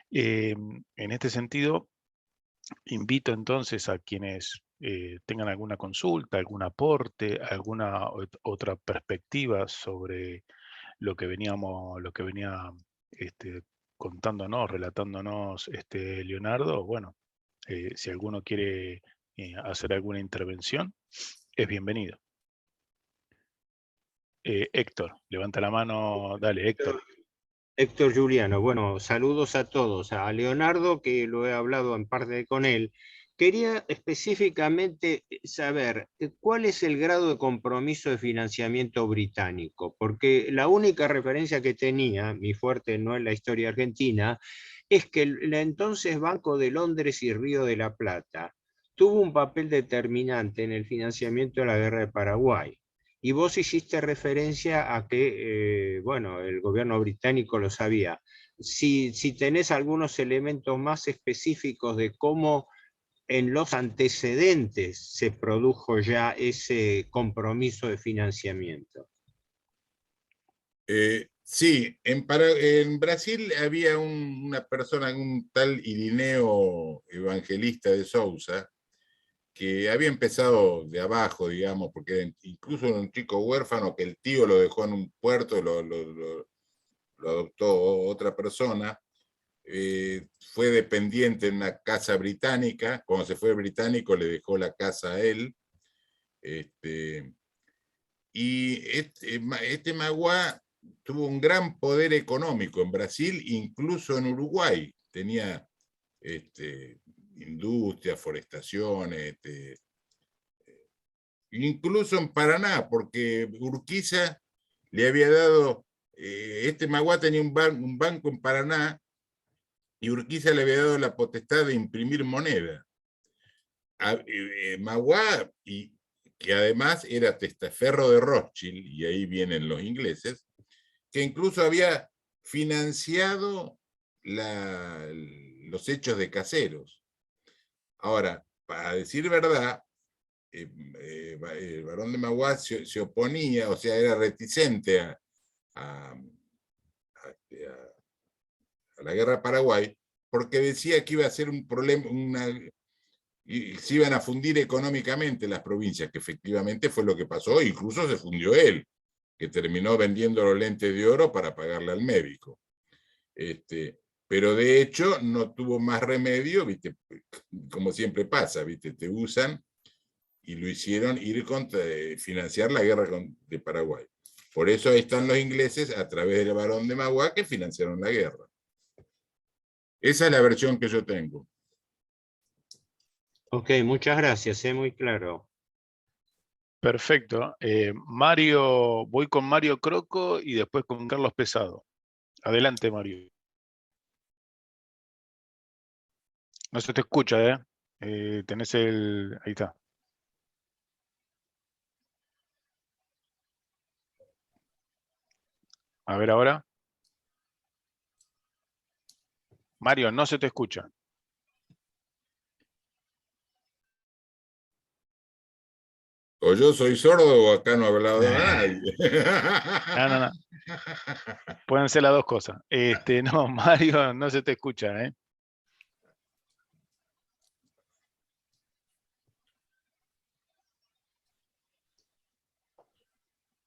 A: En este sentido, invito entonces a quienes tengan alguna consulta, algún aporte, alguna otra perspectiva sobre lo que venía contándonos, relatándonos Leonardo. Bueno, si alguno quiere hacer alguna intervención, es bienvenido. Héctor, levanta la mano, dale, Héctor.
B: Héctor Juliano, bueno, saludos a todos. A Leonardo, que lo he hablado en parte con él, quería específicamente saber cuál es el grado de compromiso de financiamiento británico, porque la única referencia que tenía, mi fuerte no es la historia argentina, es que el entonces Banco de Londres y Río de la Plata tuvo un papel determinante en el financiamiento de la guerra de Paraguay. Y vos hiciste referencia a que, bueno, el gobierno británico lo sabía. Si tenés algunos elementos más específicos de cómo en los antecedentes se produjo ya ese compromiso de financiamiento.
E: Sí, en Brasil había una persona, un tal Irineo Evangelista de Souza, que había empezado de abajo, digamos, porque incluso era un chico huérfano que el tío lo dejó en un puerto, lo adoptó otra persona, fue dependiente en una casa británica, cuando se fue británico le dejó la casa a él, y este Magua tuvo un gran poder económico en Brasil, incluso en Uruguay, tenía industria, forestaciones, incluso en Paraná, porque Urquiza le había dado, este Magua tenía un banco en Paraná, y Urquiza le había dado la potestad de imprimir moneda. Magua, y que además era testaferro de Rothschild, y ahí vienen los ingleses, que incluso había financiado los hechos de Caseros. Ahora, para decir verdad, el barón de Magua se oponía, o sea, era reticente a la guerra de Paraguay, porque decía que iba a ser un problema, y se iban a fundir económicamente las provincias, que efectivamente fue lo que pasó, incluso se fundió él, que terminó vendiendo los lentes de oro para pagarle al médico. Pero de hecho no tuvo más remedio, ¿viste? Como siempre pasa, ¿viste? Te usan, y lo hicieron ir contra financiar la guerra de Paraguay. Por eso ahí están los ingleses a través del barón de Magua que financiaron la guerra. Esa es la versión que yo tengo.
B: Ok, muchas gracias, muy claro.
A: Perfecto. Mario, voy con Mario Croco y después con Carlos Pesado. Adelante, Mario. No se te escucha, ¿eh? Tenés el... Ahí está. A ver ahora. Mario, no se te escucha.
E: O yo soy sordo o acá no ha hablado nadie.
A: No. Pueden ser las dos cosas. No, Mario, no se te escucha, ¿eh?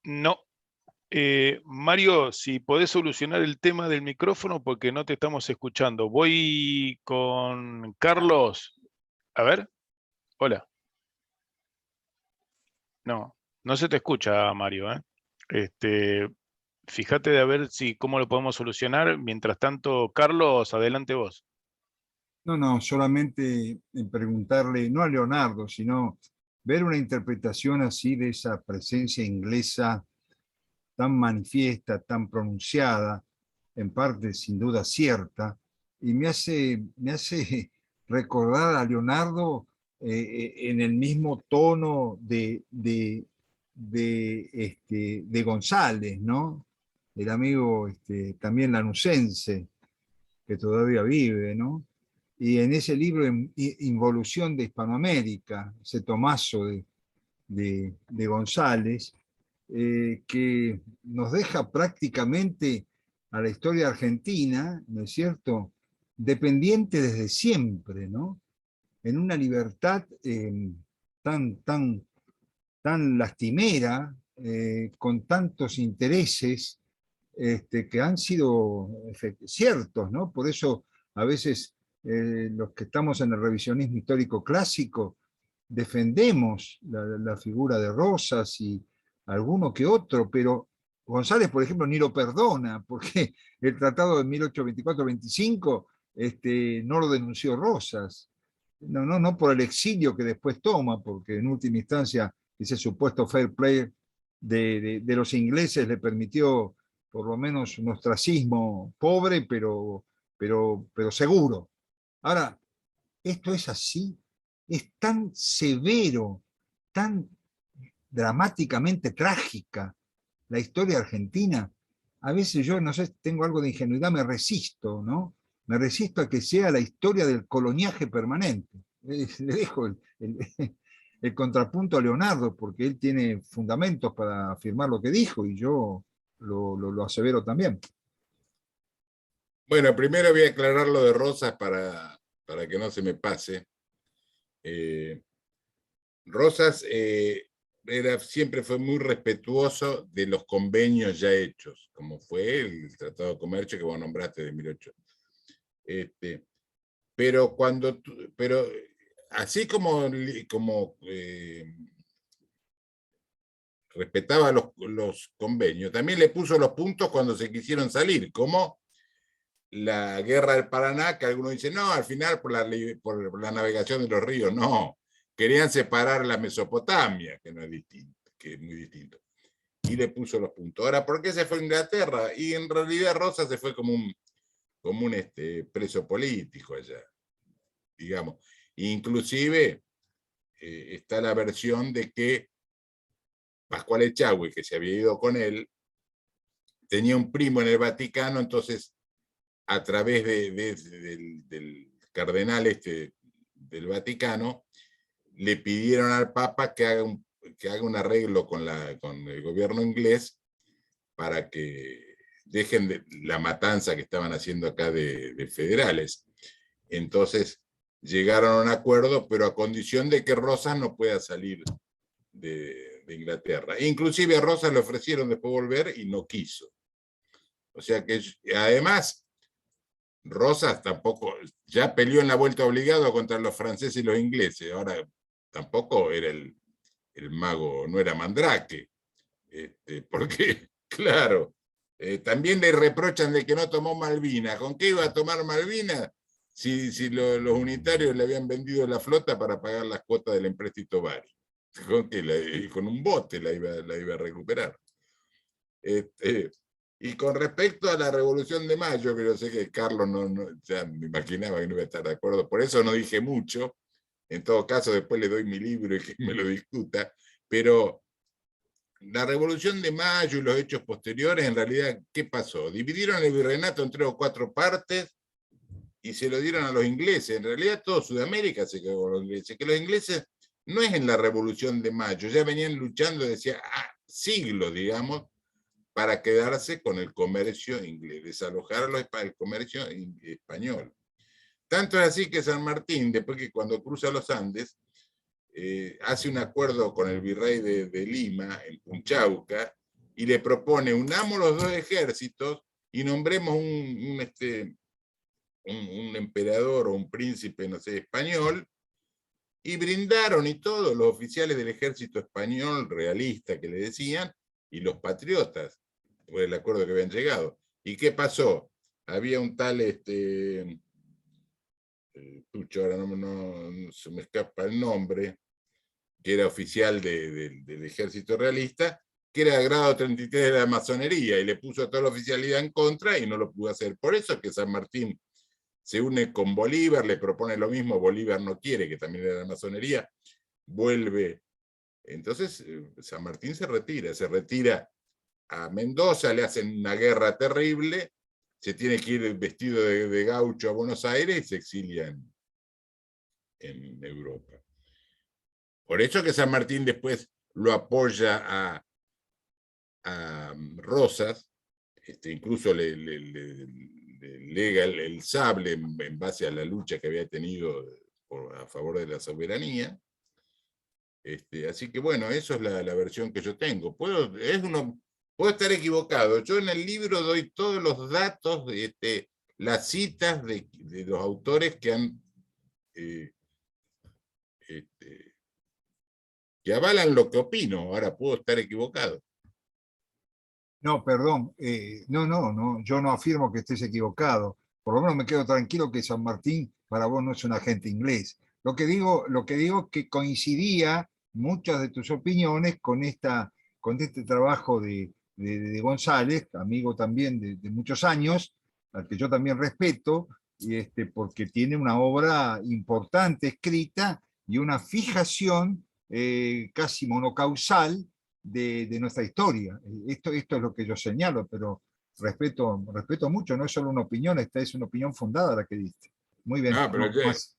A: No. Mario, si podés solucionar el tema del micrófono porque no te estamos escuchando. Voy con Carlos. A ver. Hola. No se te escucha, Mario, ¿eh? Fíjate de a ver cómo lo podemos solucionar. Mientras tanto, Carlos, adelante vos.
C: No, solamente en preguntarle, no a Leonardo, sino ver una interpretación así de esa presencia inglesa tan manifiesta, tan pronunciada, en parte sin duda cierta, y me hace recordar a Leonardo en el mismo tono de González, ¿no? El amigo también lanucense, que todavía vive, ¿no? Y en ese libro, Involución de Hispanoamérica, ese tomazo de González, que nos deja prácticamente a la historia argentina, ¿no es cierto?, dependiente desde siempre, ¿no? En una libertad tan lastimera, con tantos intereses que han sido ciertos, ¿no? Por eso a veces los que estamos en el revisionismo histórico clásico defendemos la figura de Rosas y alguno que otro, pero González, por ejemplo, ni lo perdona, porque el tratado de 1824-25 no lo denunció Rosas. No por el exilio que después toma, porque en última instancia ese supuesto fair play de los ingleses le permitió por lo menos un ostracismo pobre, pero pero seguro. Ahora, esto es así, es tan severo, tan dramáticamente trágica la historia argentina. A veces yo, no sé, tengo algo de ingenuidad, me resisto, ¿no? Me resisto a que sea la historia del coloniaje permanente. Le dejo el contrapunto a Leonardo, porque él tiene fundamentos para afirmar lo que dijo, y yo lo asevero también.
E: Bueno, primero voy a aclarar lo de Rosas para que no se me pase. Rosas siempre fue muy respetuoso de los convenios ya hechos, como fue el Tratado de Comercio que vos nombraste de 1800. Pero así como respetaba los convenios, también le puso los puntos cuando se quisieron salir, como la guerra del Paraná, que algunos dicen, no, al final por la navegación de los ríos, no, querían separar la Mesopotamia, que no es distinto, que es muy distinto, y le puso los puntos. Ahora, ¿por qué se fue a Inglaterra? Y en realidad Rosa se fue como un preso político allá, digamos. Inclusive está la versión de que Pascual Echagüe, que se había ido con él, tenía un primo en el Vaticano, entonces a través del cardenal del Vaticano, le pidieron al Papa que haga un arreglo con el gobierno inglés para que dejen la matanza que estaban haciendo acá de federales. Entonces llegaron a un acuerdo, pero a condición de que Rosas no pueda salir de Inglaterra. Inclusive a Rosas le ofrecieron después volver y no quiso. O sea que además Rosas tampoco, ya peleó en la vuelta obligado contra los franceses y los ingleses, ahora tampoco era el mago, no era Mandrake, porque, claro, también le reprochan de que no tomó Malvinas. ¿Con qué iba a tomar Malvinas si los unitarios le habían vendido la flota para pagar las cuotas del empréstito Bari? Con un bote la iba a recuperar. Y con respecto a la Revolución de Mayo, que yo sé que Carlos ya me imaginaba que no iba a estar de acuerdo, por eso no dije mucho. En todo caso, después le doy mi libro y que me lo discuta. Pero la Revolución de Mayo y los hechos posteriores, en realidad, ¿qué pasó? Dividieron el virreinato en 3 o 4 partes y se lo dieron a los ingleses. En realidad, todo Sudamérica se quedó con los ingleses. Que los ingleses no es en la Revolución de Mayo, ya venían luchando desde siglos, digamos, para quedarse con el comercio inglés, desalojar el comercio español. Tanto es así que San Martín, después que cuando cruza los Andes, hace un acuerdo con el virrey de Lima, en Punchauca, y le propone, unamos los 2 ejércitos y nombremos un emperador o un príncipe, no sé, español, y brindaron y todos los oficiales del ejército español realista que le decían, y los patriotas, por el acuerdo que habían llegado. ¿Y qué pasó? Había un tal, Tucho, ahora no se me escapa el nombre, que era oficial del ejército realista, que era grado 33 de la masonería, y le puso a toda la oficialidad en contra y no lo pudo hacer. Por eso es que San Martín se une con Bolívar, le propone lo mismo, Bolívar no quiere, que también era la masonería, vuelve. Entonces San Martín se retira a Mendoza, le hacen una guerra terrible, se tiene que ir vestido de gaucho a Buenos Aires y se exilia en Europa. Por eso que San Martín después lo apoya a Rosas, incluso le lega el sable en base a la lucha que había tenido a favor de la soberanía. Así que bueno, eso es la versión que yo tengo. Puedo estar equivocado. Yo en el libro doy todos los datos, las citas de los autores que han que avalan lo que opino. Ahora puedo estar equivocado.
C: No, perdón, no, yo no afirmo que estés equivocado. Por lo menos me quedo tranquilo que San Martín para vos no es un agente inglés. Lo que digo es que coincidía muchas de tus opiniones con este trabajo de González, amigo también de muchos años, al que yo también respeto, porque tiene una obra importante escrita y una fijación casi monocausal de nuestra historia. Esto es lo que yo señalo, pero respeto mucho, no es solo una opinión, esta es una opinión fundada la que diste. Muy bien.
E: Ah, pero
C: No, más.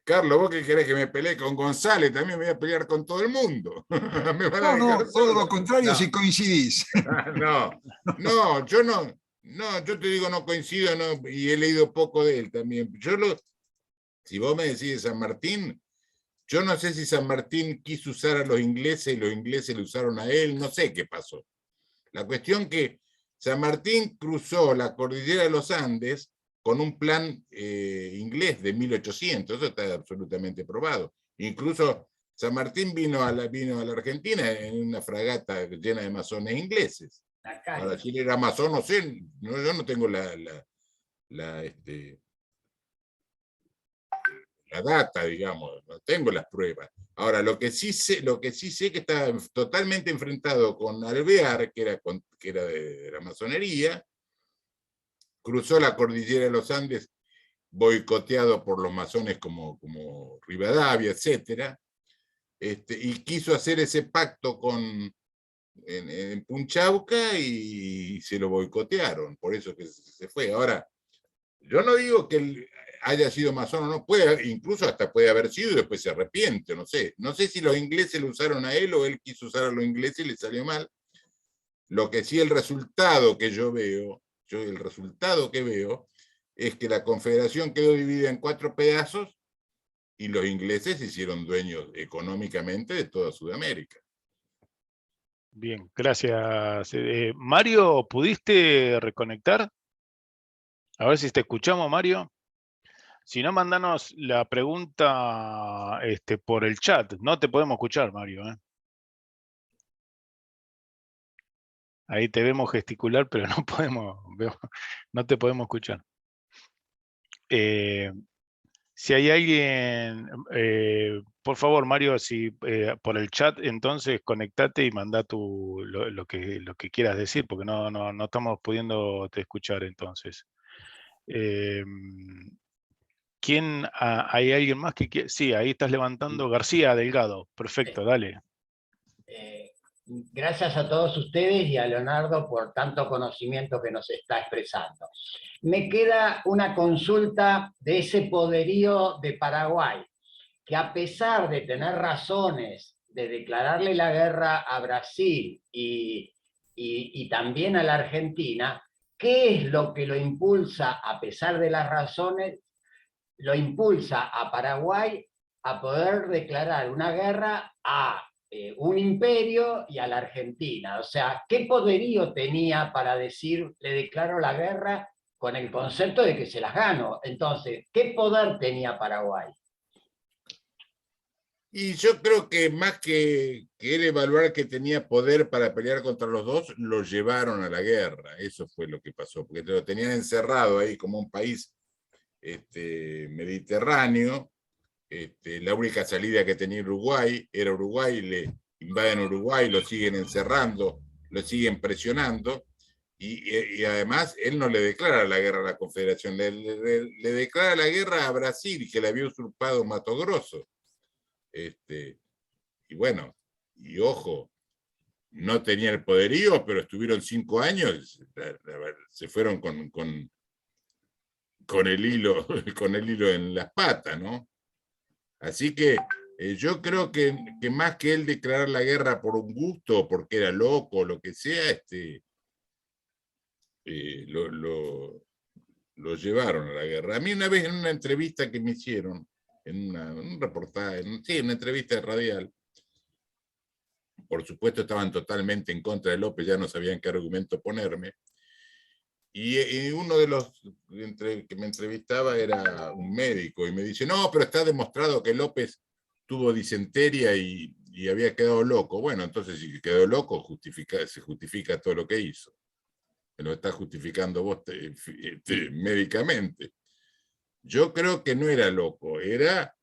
E: Carlos, ¿vos qué querés que me pelee con González? También me voy a pelear con todo el mundo. Me van a dejar
C: No, todo lo
E: solo.
C: contrario
E: No.
C: si coincidís.
E: No, yo te digo no coincido, no, y he leído poco de él también. Si vos me decís de San Martín, yo no sé si San Martín quiso usar a los ingleses y los ingleses le usaron a él, no sé qué pasó. La cuestión que San Martín cruzó la cordillera de los Andes con un plan inglés de 1800, eso está absolutamente probado. Incluso San Martín vino a la Argentina en una fragata llena de masones ingleses. Ahora, si él era masón, no sé, yo no tengo la data, digamos, no tengo las pruebas. Ahora, lo que sí sé que estaba totalmente enfrentado con Alvear, que era de la masonería, cruzó la cordillera de los Andes boicoteado por los masones como Rivadavia, etc. Y quiso hacer ese pacto en Punchauca y se lo boicotearon, por eso que se fue. Ahora, yo no digo que él haya sido masón o no, incluso hasta puede haber sido y después se arrepiente, no sé. No sé si los ingleses lo usaron a él o él quiso usar a los ingleses y le salió mal. Lo que sí, el resultado que veo es que la Confederación quedó dividida en 4 pedazos y los ingleses se hicieron dueños económicamente de toda Sudamérica.
A: Bien, gracias. Mario, ¿pudiste reconectar? A ver si te escuchamos, Mario. Si no, mandanos la pregunta por el chat. No te podemos escuchar, Mario. Ahí te vemos gesticular, pero no te podemos escuchar. Si hay alguien, por favor, Mario, si por el chat, entonces conectate y manda lo que quieras decir, porque no estamos pudiendo te escuchar entonces. ¿Hay alguien más que quiere? Sí, ahí estás levantando. García Delgado. Perfecto, dale.
D: Gracias a todos ustedes y a Leonardo por tanto conocimiento que nos está expresando. Me queda una consulta de ese poderío de Paraguay, que a pesar de tener razones de declararle la guerra a Brasil y también a la Argentina, ¿qué es lo que lo impulsa, a pesar de las razones, lo impulsa a Paraguay a poder declarar una guerra a un imperio y a la Argentina? O sea, ¿qué poderío tenía para decir, le declaro la guerra con el concepto de que se las gano? Entonces, ¿qué poder tenía Paraguay?
E: Y yo creo que más que él evaluar que tenía poder para pelear contra los dos, lo llevaron a la guerra. Eso fue lo que pasó, porque lo tenían encerrado ahí como un país mediterráneo. La única salida que tenía Uruguay era Uruguay, le invaden Uruguay, lo siguen encerrando, lo siguen presionando, y además él no le declara la guerra a la Confederación, le declara la guerra a Brasil, que le había usurpado Mato Grosso. Y bueno, y ojo, no tenía el poderío, pero estuvieron 5 años, se fueron con el hilo en las patas, ¿no? Así que yo creo que más que él declarar la guerra por un gusto, porque era loco, o lo que sea, lo llevaron a la guerra. A mí una vez en una entrevista que me hicieron, en un reportaje, en una entrevista radial, por supuesto estaban totalmente en contra de López, ya no sabían qué argumento ponerme, y uno de los que me entrevistaba era un médico, y me dice, no, pero está demostrado que López tuvo disentería y había quedado loco. Bueno, entonces si quedó loco, se justifica todo lo que hizo. Lo está justificando vos médicamente. Yo creo que no era loco, era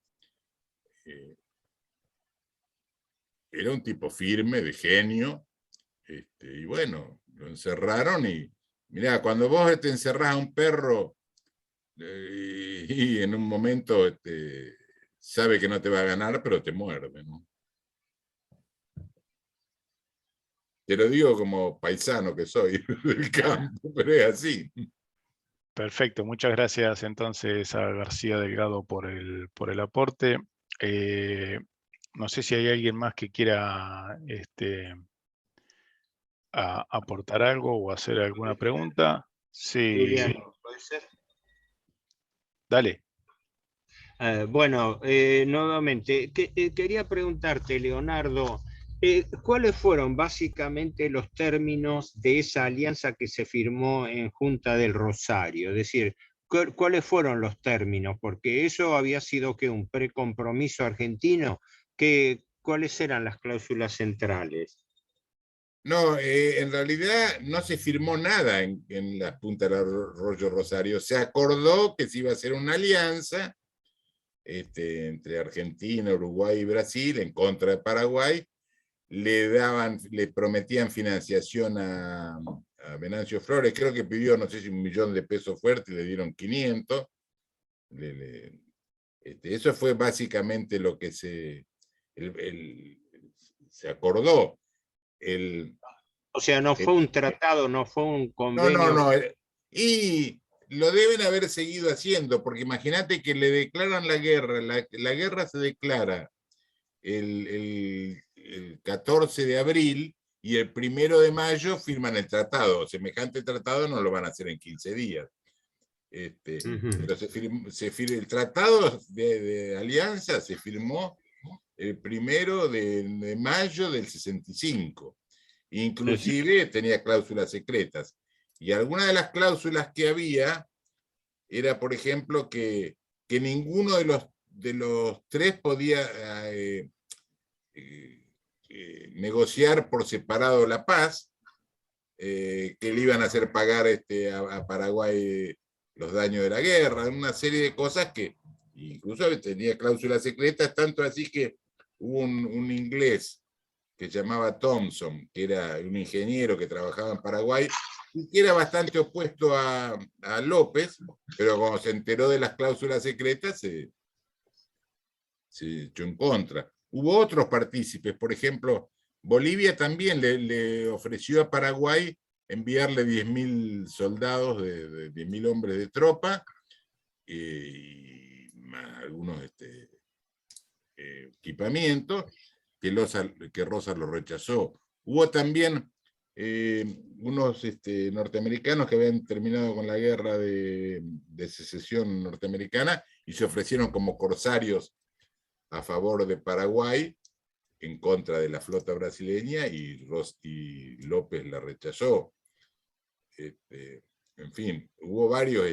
E: un tipo firme, de genio, y bueno, lo encerraron y Mirá, cuando vos te encerrás a un perro y en un momento sabe que no te va a ganar, pero te muerde, ¿no? Te lo digo como paisano que soy del campo, pero es así.
A: Perfecto, muchas gracias entonces a García Delgado por el aporte. No sé si hay alguien más que quiera aportar algo o hacer alguna pregunta. Sí,
B: Juliano, ¿puede ser?
A: dale.
B: Bueno, nuevamente, quería preguntarte, Leonardo, ¿cuáles fueron básicamente los términos de esa alianza que se firmó en Junta del Rosario? Es decir, ¿cuáles fueron los términos? Porque eso había sido que un precompromiso argentino, ¿cuáles eran las cláusulas centrales?
E: No, en realidad no se firmó nada en la Punta del Arroyo Rosario. Se acordó que se iba a hacer una alianza entre Argentina, Uruguay y Brasil en contra de Paraguay. Le prometían financiación a Venancio Flores, creo que pidió, no sé si $1 millón de pesos fuertes, le dieron 500. Eso fue básicamente lo que se acordó.
B: O sea, no fue un tratado, no fue un convenio.
E: No. Y lo deben haber seguido haciendo, porque imagínate que le declaran la guerra. La guerra se declara el 14 de abril y el 1 de mayo firman el tratado. Semejante tratado no lo van a hacer en 15 días. Pero el tratado de alianza se firmó el 1 de mayo del 65. Inclusive tenía cláusulas secretas. Y algunas de las cláusulas que había era, por ejemplo, que ninguno de los tres podía negociar por separado la paz, que le iban a hacer pagar a Paraguay los daños de la guerra, una serie de cosas que incluso tenía cláusulas secretas, tanto así que hubo un inglés que se llamaba Thompson, que era un ingeniero que trabajaba en Paraguay, y que era bastante opuesto a López, pero cuando se enteró de las cláusulas secretas se echó en contra. Hubo otros partícipes, por ejemplo, Bolivia también le ofreció a Paraguay enviarle 10.000 soldados, 10.000 hombres de tropa, y algunos equipamientos, que Rosas lo rechazó. Hubo también unos norteamericanos que habían terminado con la guerra de secesión norteamericana y se ofrecieron como corsarios a favor de Paraguay en contra de la flota brasileña, y López la rechazó. En fin, hubo varios,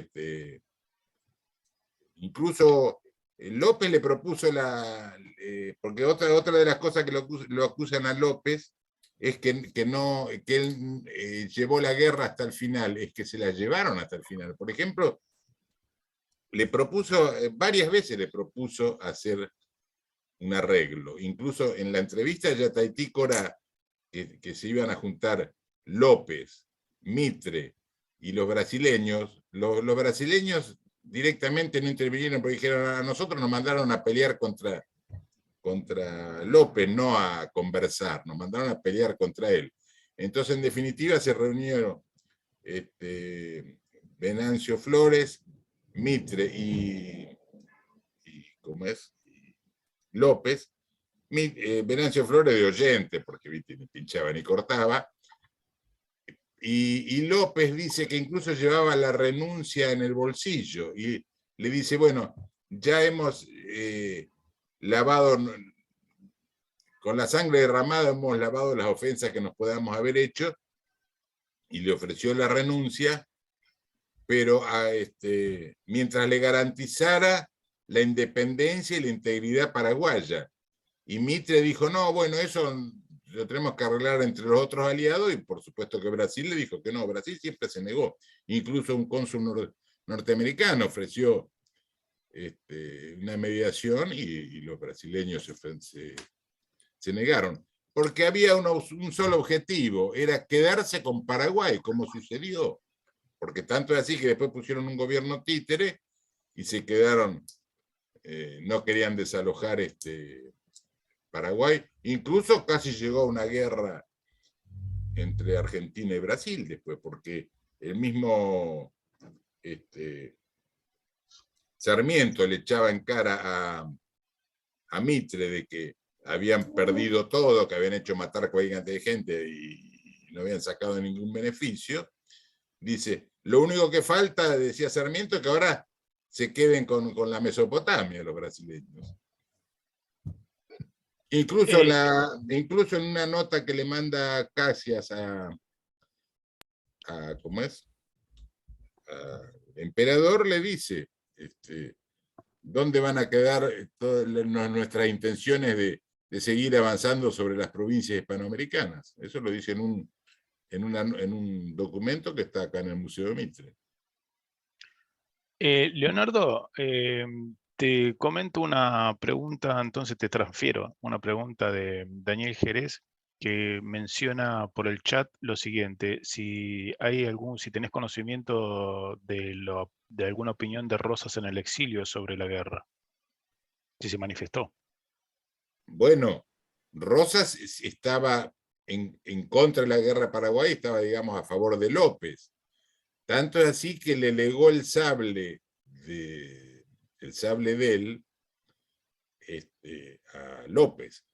E: incluso López le propuso porque otra de las cosas que lo acusan a López es que él llevó la guerra hasta el final, es que se la llevaron hasta el final. Por ejemplo, varias veces le propuso hacer un arreglo. Incluso en la entrevista ya Taití Cora, que se iban a juntar López, Mitre y los brasileños, los brasileños directamente no intervinieron porque dijeron: a nosotros nos mandaron a pelear contra López, no a conversar, nos mandaron a pelear contra él. Entonces, en definitiva, se reunieron Venancio Flores, Mitre y ¿cómo es? López. Venancio Flores de oyente, porque ni pinchaba ni cortaba, y López dice que incluso llevaba la renuncia en el bolsillo, y le dice: bueno, ya hemos lavado, con la sangre derramada hemos lavado las ofensas que nos podamos haber hecho, y le ofreció la renuncia, pero mientras le garantizara la independencia y la integridad paraguaya. Y Mitre dijo: no, bueno, eso lo tenemos que arreglar entre los otros aliados, y por supuesto que Brasil le dijo que no. Brasil siempre se negó. Incluso un cónsul norteamericano ofreció una mediación, y los brasileños se negaron, porque había un solo objetivo, era quedarse con Paraguay, como sucedió. porque tanto es así que después pusieron un gobierno títere y se quedaron, no querían desalojar Paraguay, incluso casi llegó a una guerra entre Argentina y Brasil después, porque el mismo Sarmiento le echaba en cara a Mitre de que habían perdido todo, que habían hecho matar cualquier cantidad de gente y no habían sacado ningún beneficio. Dice, lo único que falta, decía Sarmiento, es que ahora se queden con la Mesopotamia los brasileños. Incluso en una nota que le manda Cassias ¿cómo es? Emperador, le dice dónde van a quedar todas nuestras intenciones de seguir avanzando sobre las provincias hispanoamericanas. Eso lo dice en un documento que está acá en el Museo de Mitre.
A: Leonardo, te comento una pregunta, entonces te transfiero una pregunta de Daniel Jerez, que menciona por el chat lo siguiente: si tenés conocimiento de alguna opinión de Rosas en el exilio sobre la guerra, si se manifestó.
E: Bueno, Rosas estaba en contra de la guerra de Paraguay, estaba, digamos, a favor de López. Tanto es así que le legó el sable de él a López.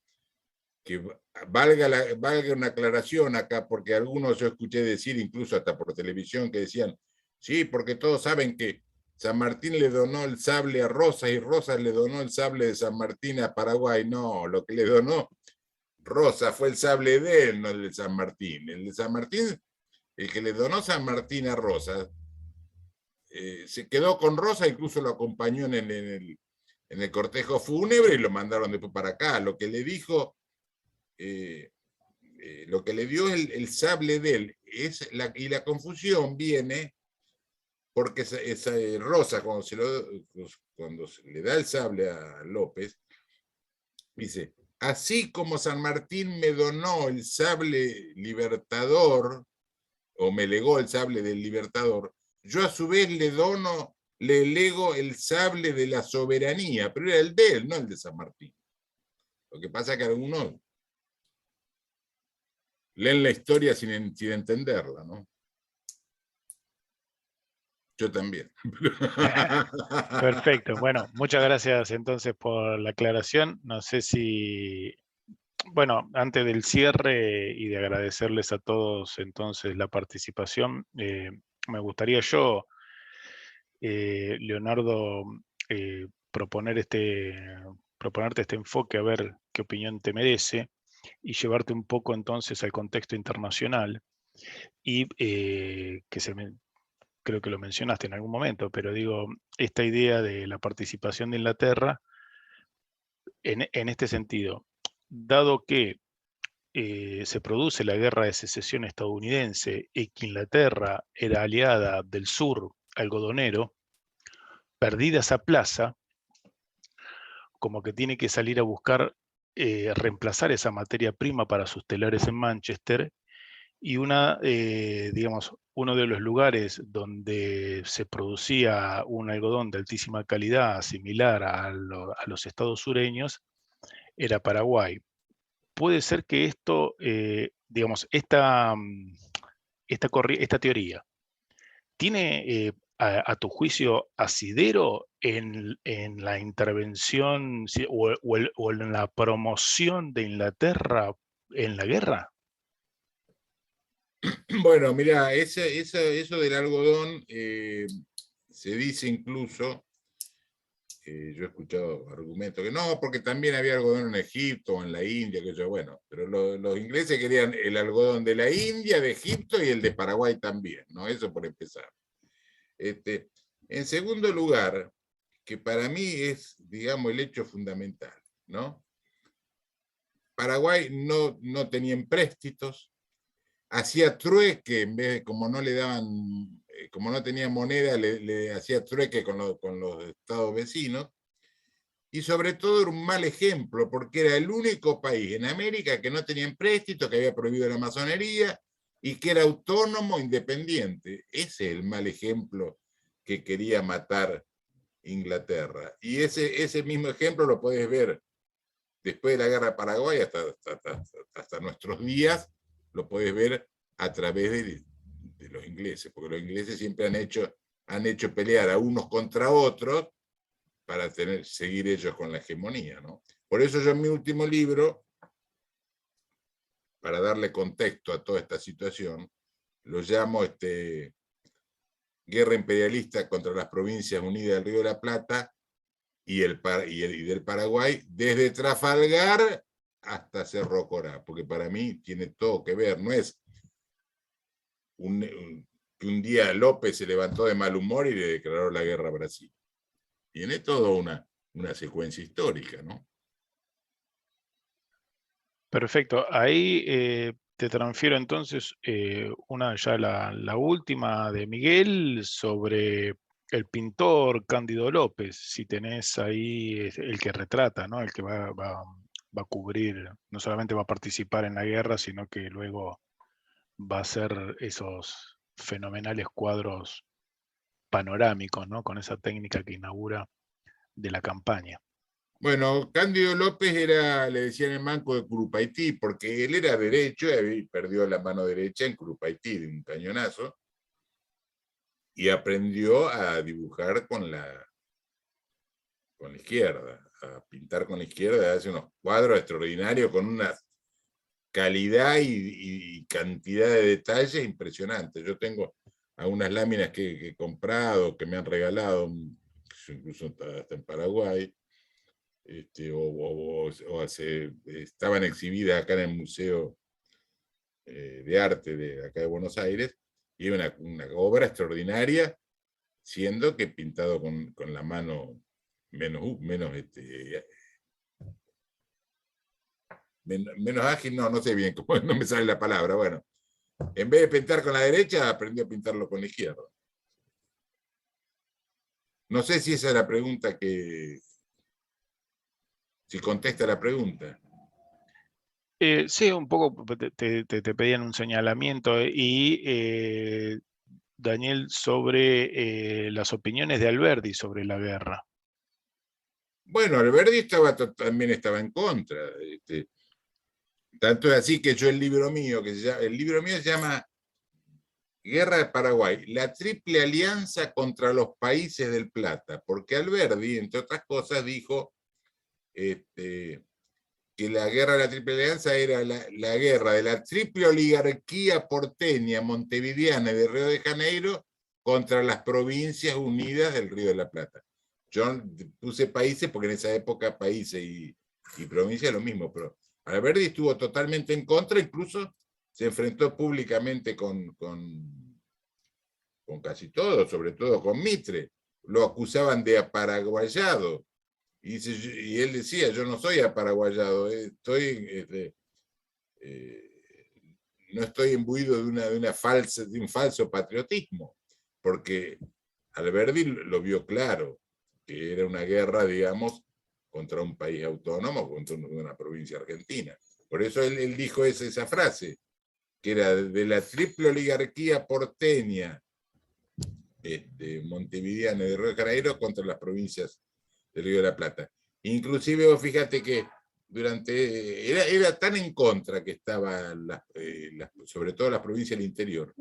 E: Que valga una aclaración acá, porque algunos yo escuché decir, incluso hasta por televisión, que decían, sí, porque todos saben que San Martín le donó el sable a Rosas y Rosas le donó el sable de San Martín a Paraguay. No, lo que le donó Rosas fue el sable de él, no el de San Martín. El de San Martín, el que le donó San Martín a Rosas, se quedó con Rosas, incluso lo acompañó en el cortejo fúnebre y lo mandaron después para acá. Lo que le dijo, lo que le dio el sable de él, y la confusión viene porque esa Rosa, cuando se le da el sable a López, dice, así como San Martín me donó el sable libertador, o me legó el sable del libertador, yo a su vez le lego el sable de la soberanía, pero era el de él, no el de San Martín. Lo que pasa es que algunos leen la historia sin entenderla, ¿no? Yo también.
A: Perfecto. Bueno, muchas gracias entonces por la aclaración. No sé si, bueno, antes del cierre y de agradecerles a todos entonces la participación, me gustaría yo, Leonardo, proponerte este enfoque, a ver qué opinión te merece, y llevarte un poco entonces al contexto internacional, y creo que lo mencionaste en algún momento, pero digo, esta idea de la participación de Inglaterra en este sentido, dado que se produce la guerra de secesión estadounidense y que Inglaterra era aliada del sur algodonero, perdida esa plaza, como que tiene que salir a buscar reemplazar esa materia prima para sus telares en Manchester, y digamos, uno de los lugares donde se producía un algodón de altísima calidad, similar a los estados sureños, era Paraguay. Puede ser que esto, digamos, esta teoría, ¿tiene a tu juicio asidero en la intervención o en la promoción de Inglaterra en la guerra?
E: Bueno, mira, eso del algodón se dice incluso, yo he escuchado argumentos que no, porque también había algodón en Egipto o en la India, que yo, bueno, pero los ingleses querían el algodón de la India, de Egipto y el de Paraguay también, ¿no? Eso por empezar. En segundo lugar, que para mí es, digamos, el hecho fundamental, ¿no? Paraguay no tenía empréstitos, hacía trueque, en vez de, como no le daban, como no tenía moneda, le hacía trueque con los estados vecinos, y sobre todo era un mal ejemplo, porque era el único país en América que no tenía empréstito, que había prohibido la masonería, y que era autónomo, independiente. Ese es el mal ejemplo que quería matar Inglaterra. Y ese mismo ejemplo lo podés ver después de la Guerra de Paraguay hasta nuestros días, lo podés ver a través de los ingleses, porque los ingleses siempre han hecho pelear a unos contra otros para seguir ellos con la hegemonía, ¿no? Por eso yo en mi último libro, para darle contexto a toda esta situación, lo llamo Guerra Imperialista contra las Provincias Unidas del Río de la Plata y del Paraguay, desde Trafalgar hasta Cerro Corá, porque para mí tiene todo que ver, no es que un día López se levantó de mal humor y le declaró la guerra a Brasil. Tiene toda una secuencia histórica, ¿no?
A: Perfecto. Ahí te transfiero entonces la última de Miguel sobre el pintor Cándido López, si tenés ahí el que retrata, ¿no? El que va a cubrir, no solamente va a participar en la guerra, sino que luego va a hacer esos fenomenales cuadros panorámicos, ¿no? Con esa técnica que inaugura de la campaña.
E: Bueno, Cándido López le decían el manco de Curupaití, porque él era derecho y perdió la mano derecha en Curupaití de un cañonazo, y aprendió a dibujar con la izquierda, a pintar con la izquierda, hace unos cuadros extraordinarios con una calidad y cantidad de detalles impresionantes. Yo tengo algunas láminas que he comprado, que me han regalado, incluso hasta en Paraguay, estaban exhibidas acá en el Museo de Arte de acá de Buenos Aires, y una obra extraordinaria, siendo que pintado con la mano menos ágil, no sé bien cómo, no me sale la palabra. Bueno, en vez de pintar con la derecha, aprendió a pintarlo con la izquierda. No sé si esa es la pregunta si contesta la pregunta.
A: Sí, un poco te pedían un señalamiento y Daniel, sobre las opiniones de Alberdi sobre la guerra.
E: Bueno, Alberdi también estaba en contra. Tanto es así que yo el libro mío se llama Guerra de Paraguay, la triple alianza contra los países del Plata, porque Alberdi, entre otras cosas, dijo que la guerra de la Triple Alianza era la guerra de la triple oligarquía porteña, montevideana y de Río de Janeiro contra las provincias unidas del Río de la Plata. Yo puse países porque en esa época países y provincias lo mismo, pero Alberdi estuvo totalmente en contra, incluso se enfrentó públicamente con casi todo, sobre todo con Mitre. Lo acusaban de aparaguayado. Y él decía, yo no soy aparaguayado, no estoy imbuido de un falso patriotismo, porque Alberdi lo vio claro, que era una guerra, digamos, contra un país autónomo, contra una provincia argentina. Por eso él dijo esa frase, que era de la triple oligarquía porteña, montevideana y de Río de Janeiro contra las provincias del Río de la Plata. Inclusive, fíjate que era tan en contra que estaban sobre todo las provincias del interior,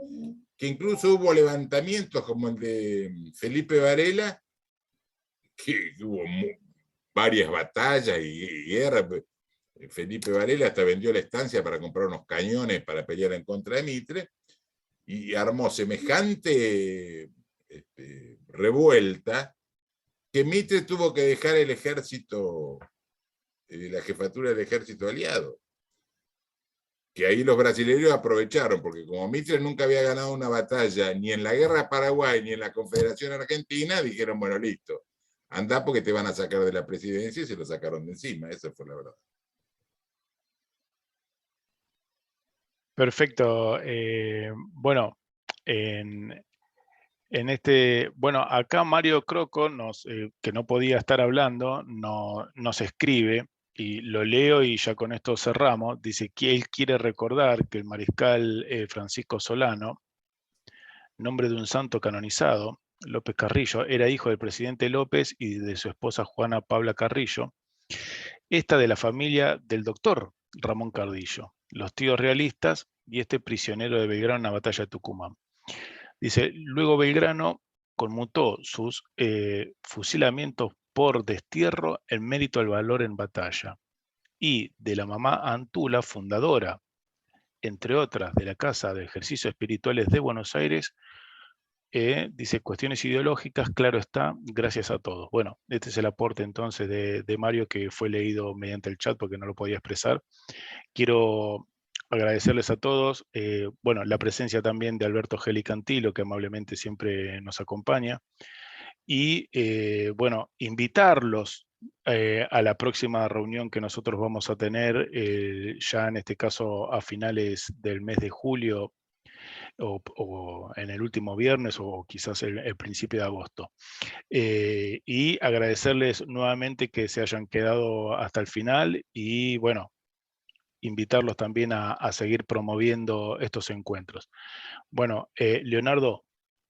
E: que incluso hubo levantamientos como el de Felipe Varela, que hubo varias batallas y guerras. Felipe Varela hasta vendió la estancia para comprar unos cañones para pelear en contra de Mitre, y armó semejante revuelta que Mitre tuvo que dejar el ejército, la jefatura del ejército aliado. Que ahí los brasileños aprovecharon, porque como Mitre nunca había ganado una batalla, ni en la Guerra de Paraguay, ni en la Confederación Argentina, dijeron, bueno, listo, andá porque te van a sacar de la presidencia, y se lo sacaron de encima, esa fue la verdad.
A: Perfecto. Bueno, bueno, acá Mario Croco, que no podía estar hablando, nos escribe y lo leo y ya con esto cerramos, dice que él quiere recordar que el mariscal Francisco Solano, nombre de un santo canonizado, López Carrillo, era hijo del presidente López y de su esposa Juana Paula Carrillo, esta de la familia del doctor Ramón Cardillo, los tíos realistas y este prisionero de Belgrano en la batalla de Tucumán. Dice, luego Belgrano conmutó sus fusilamientos por destierro en mérito al valor en batalla. Y de la mamá Antula, fundadora, entre otras, de la Casa de Ejercicios Espirituales de Buenos Aires, dice, cuestiones ideológicas, claro está, gracias a todos. Bueno, este es el aporte entonces de Mario, que fue leído mediante el chat porque no lo podía expresar. Quiero agradecerles a todos, bueno, la presencia también de Alberto Geli Cantilo, que amablemente siempre nos acompaña, y bueno, invitarlos a la próxima reunión que nosotros vamos a tener, ya en este caso a finales del mes de julio, o en el último viernes, o quizás el principio de agosto. Y agradecerles nuevamente que se hayan quedado hasta el final, y bueno, invitarlos también a seguir promoviendo estos encuentros. Bueno, Leonardo,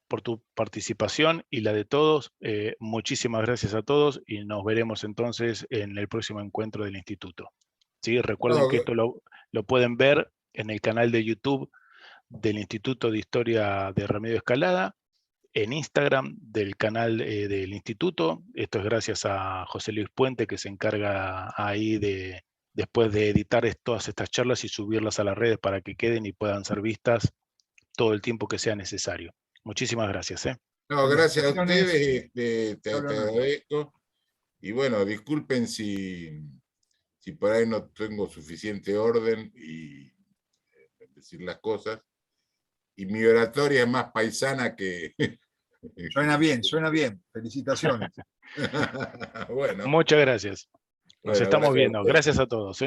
A: por tu participación y la de todos, muchísimas gracias a todos y nos veremos entonces en el próximo encuentro del Instituto. ¿Sí? Recuerden que esto lo pueden ver en el canal de YouTube del Instituto de Historia de Remedio Escalada, en Instagram del canal del Instituto. Esto es gracias a José Luis Puente, que se encarga ahí después de editar todas estas charlas y subirlas a las redes para que queden y puedan ser vistas todo el tiempo que sea necesario. Muchísimas gracias.
E: No, gracias a ustedes, te
C: Leonardo.
E: agradezco. Y bueno, disculpen si por ahí no tengo suficiente orden y decir las cosas. Y mi oratoria es más paisana que...
C: Suena bien. Felicitaciones.
E: Bueno.
A: Muchas gracias. Nos
E: Bueno,
A: estamos
E: gracias a
A: viendo.
E: ustedes.
A: Gracias a todos.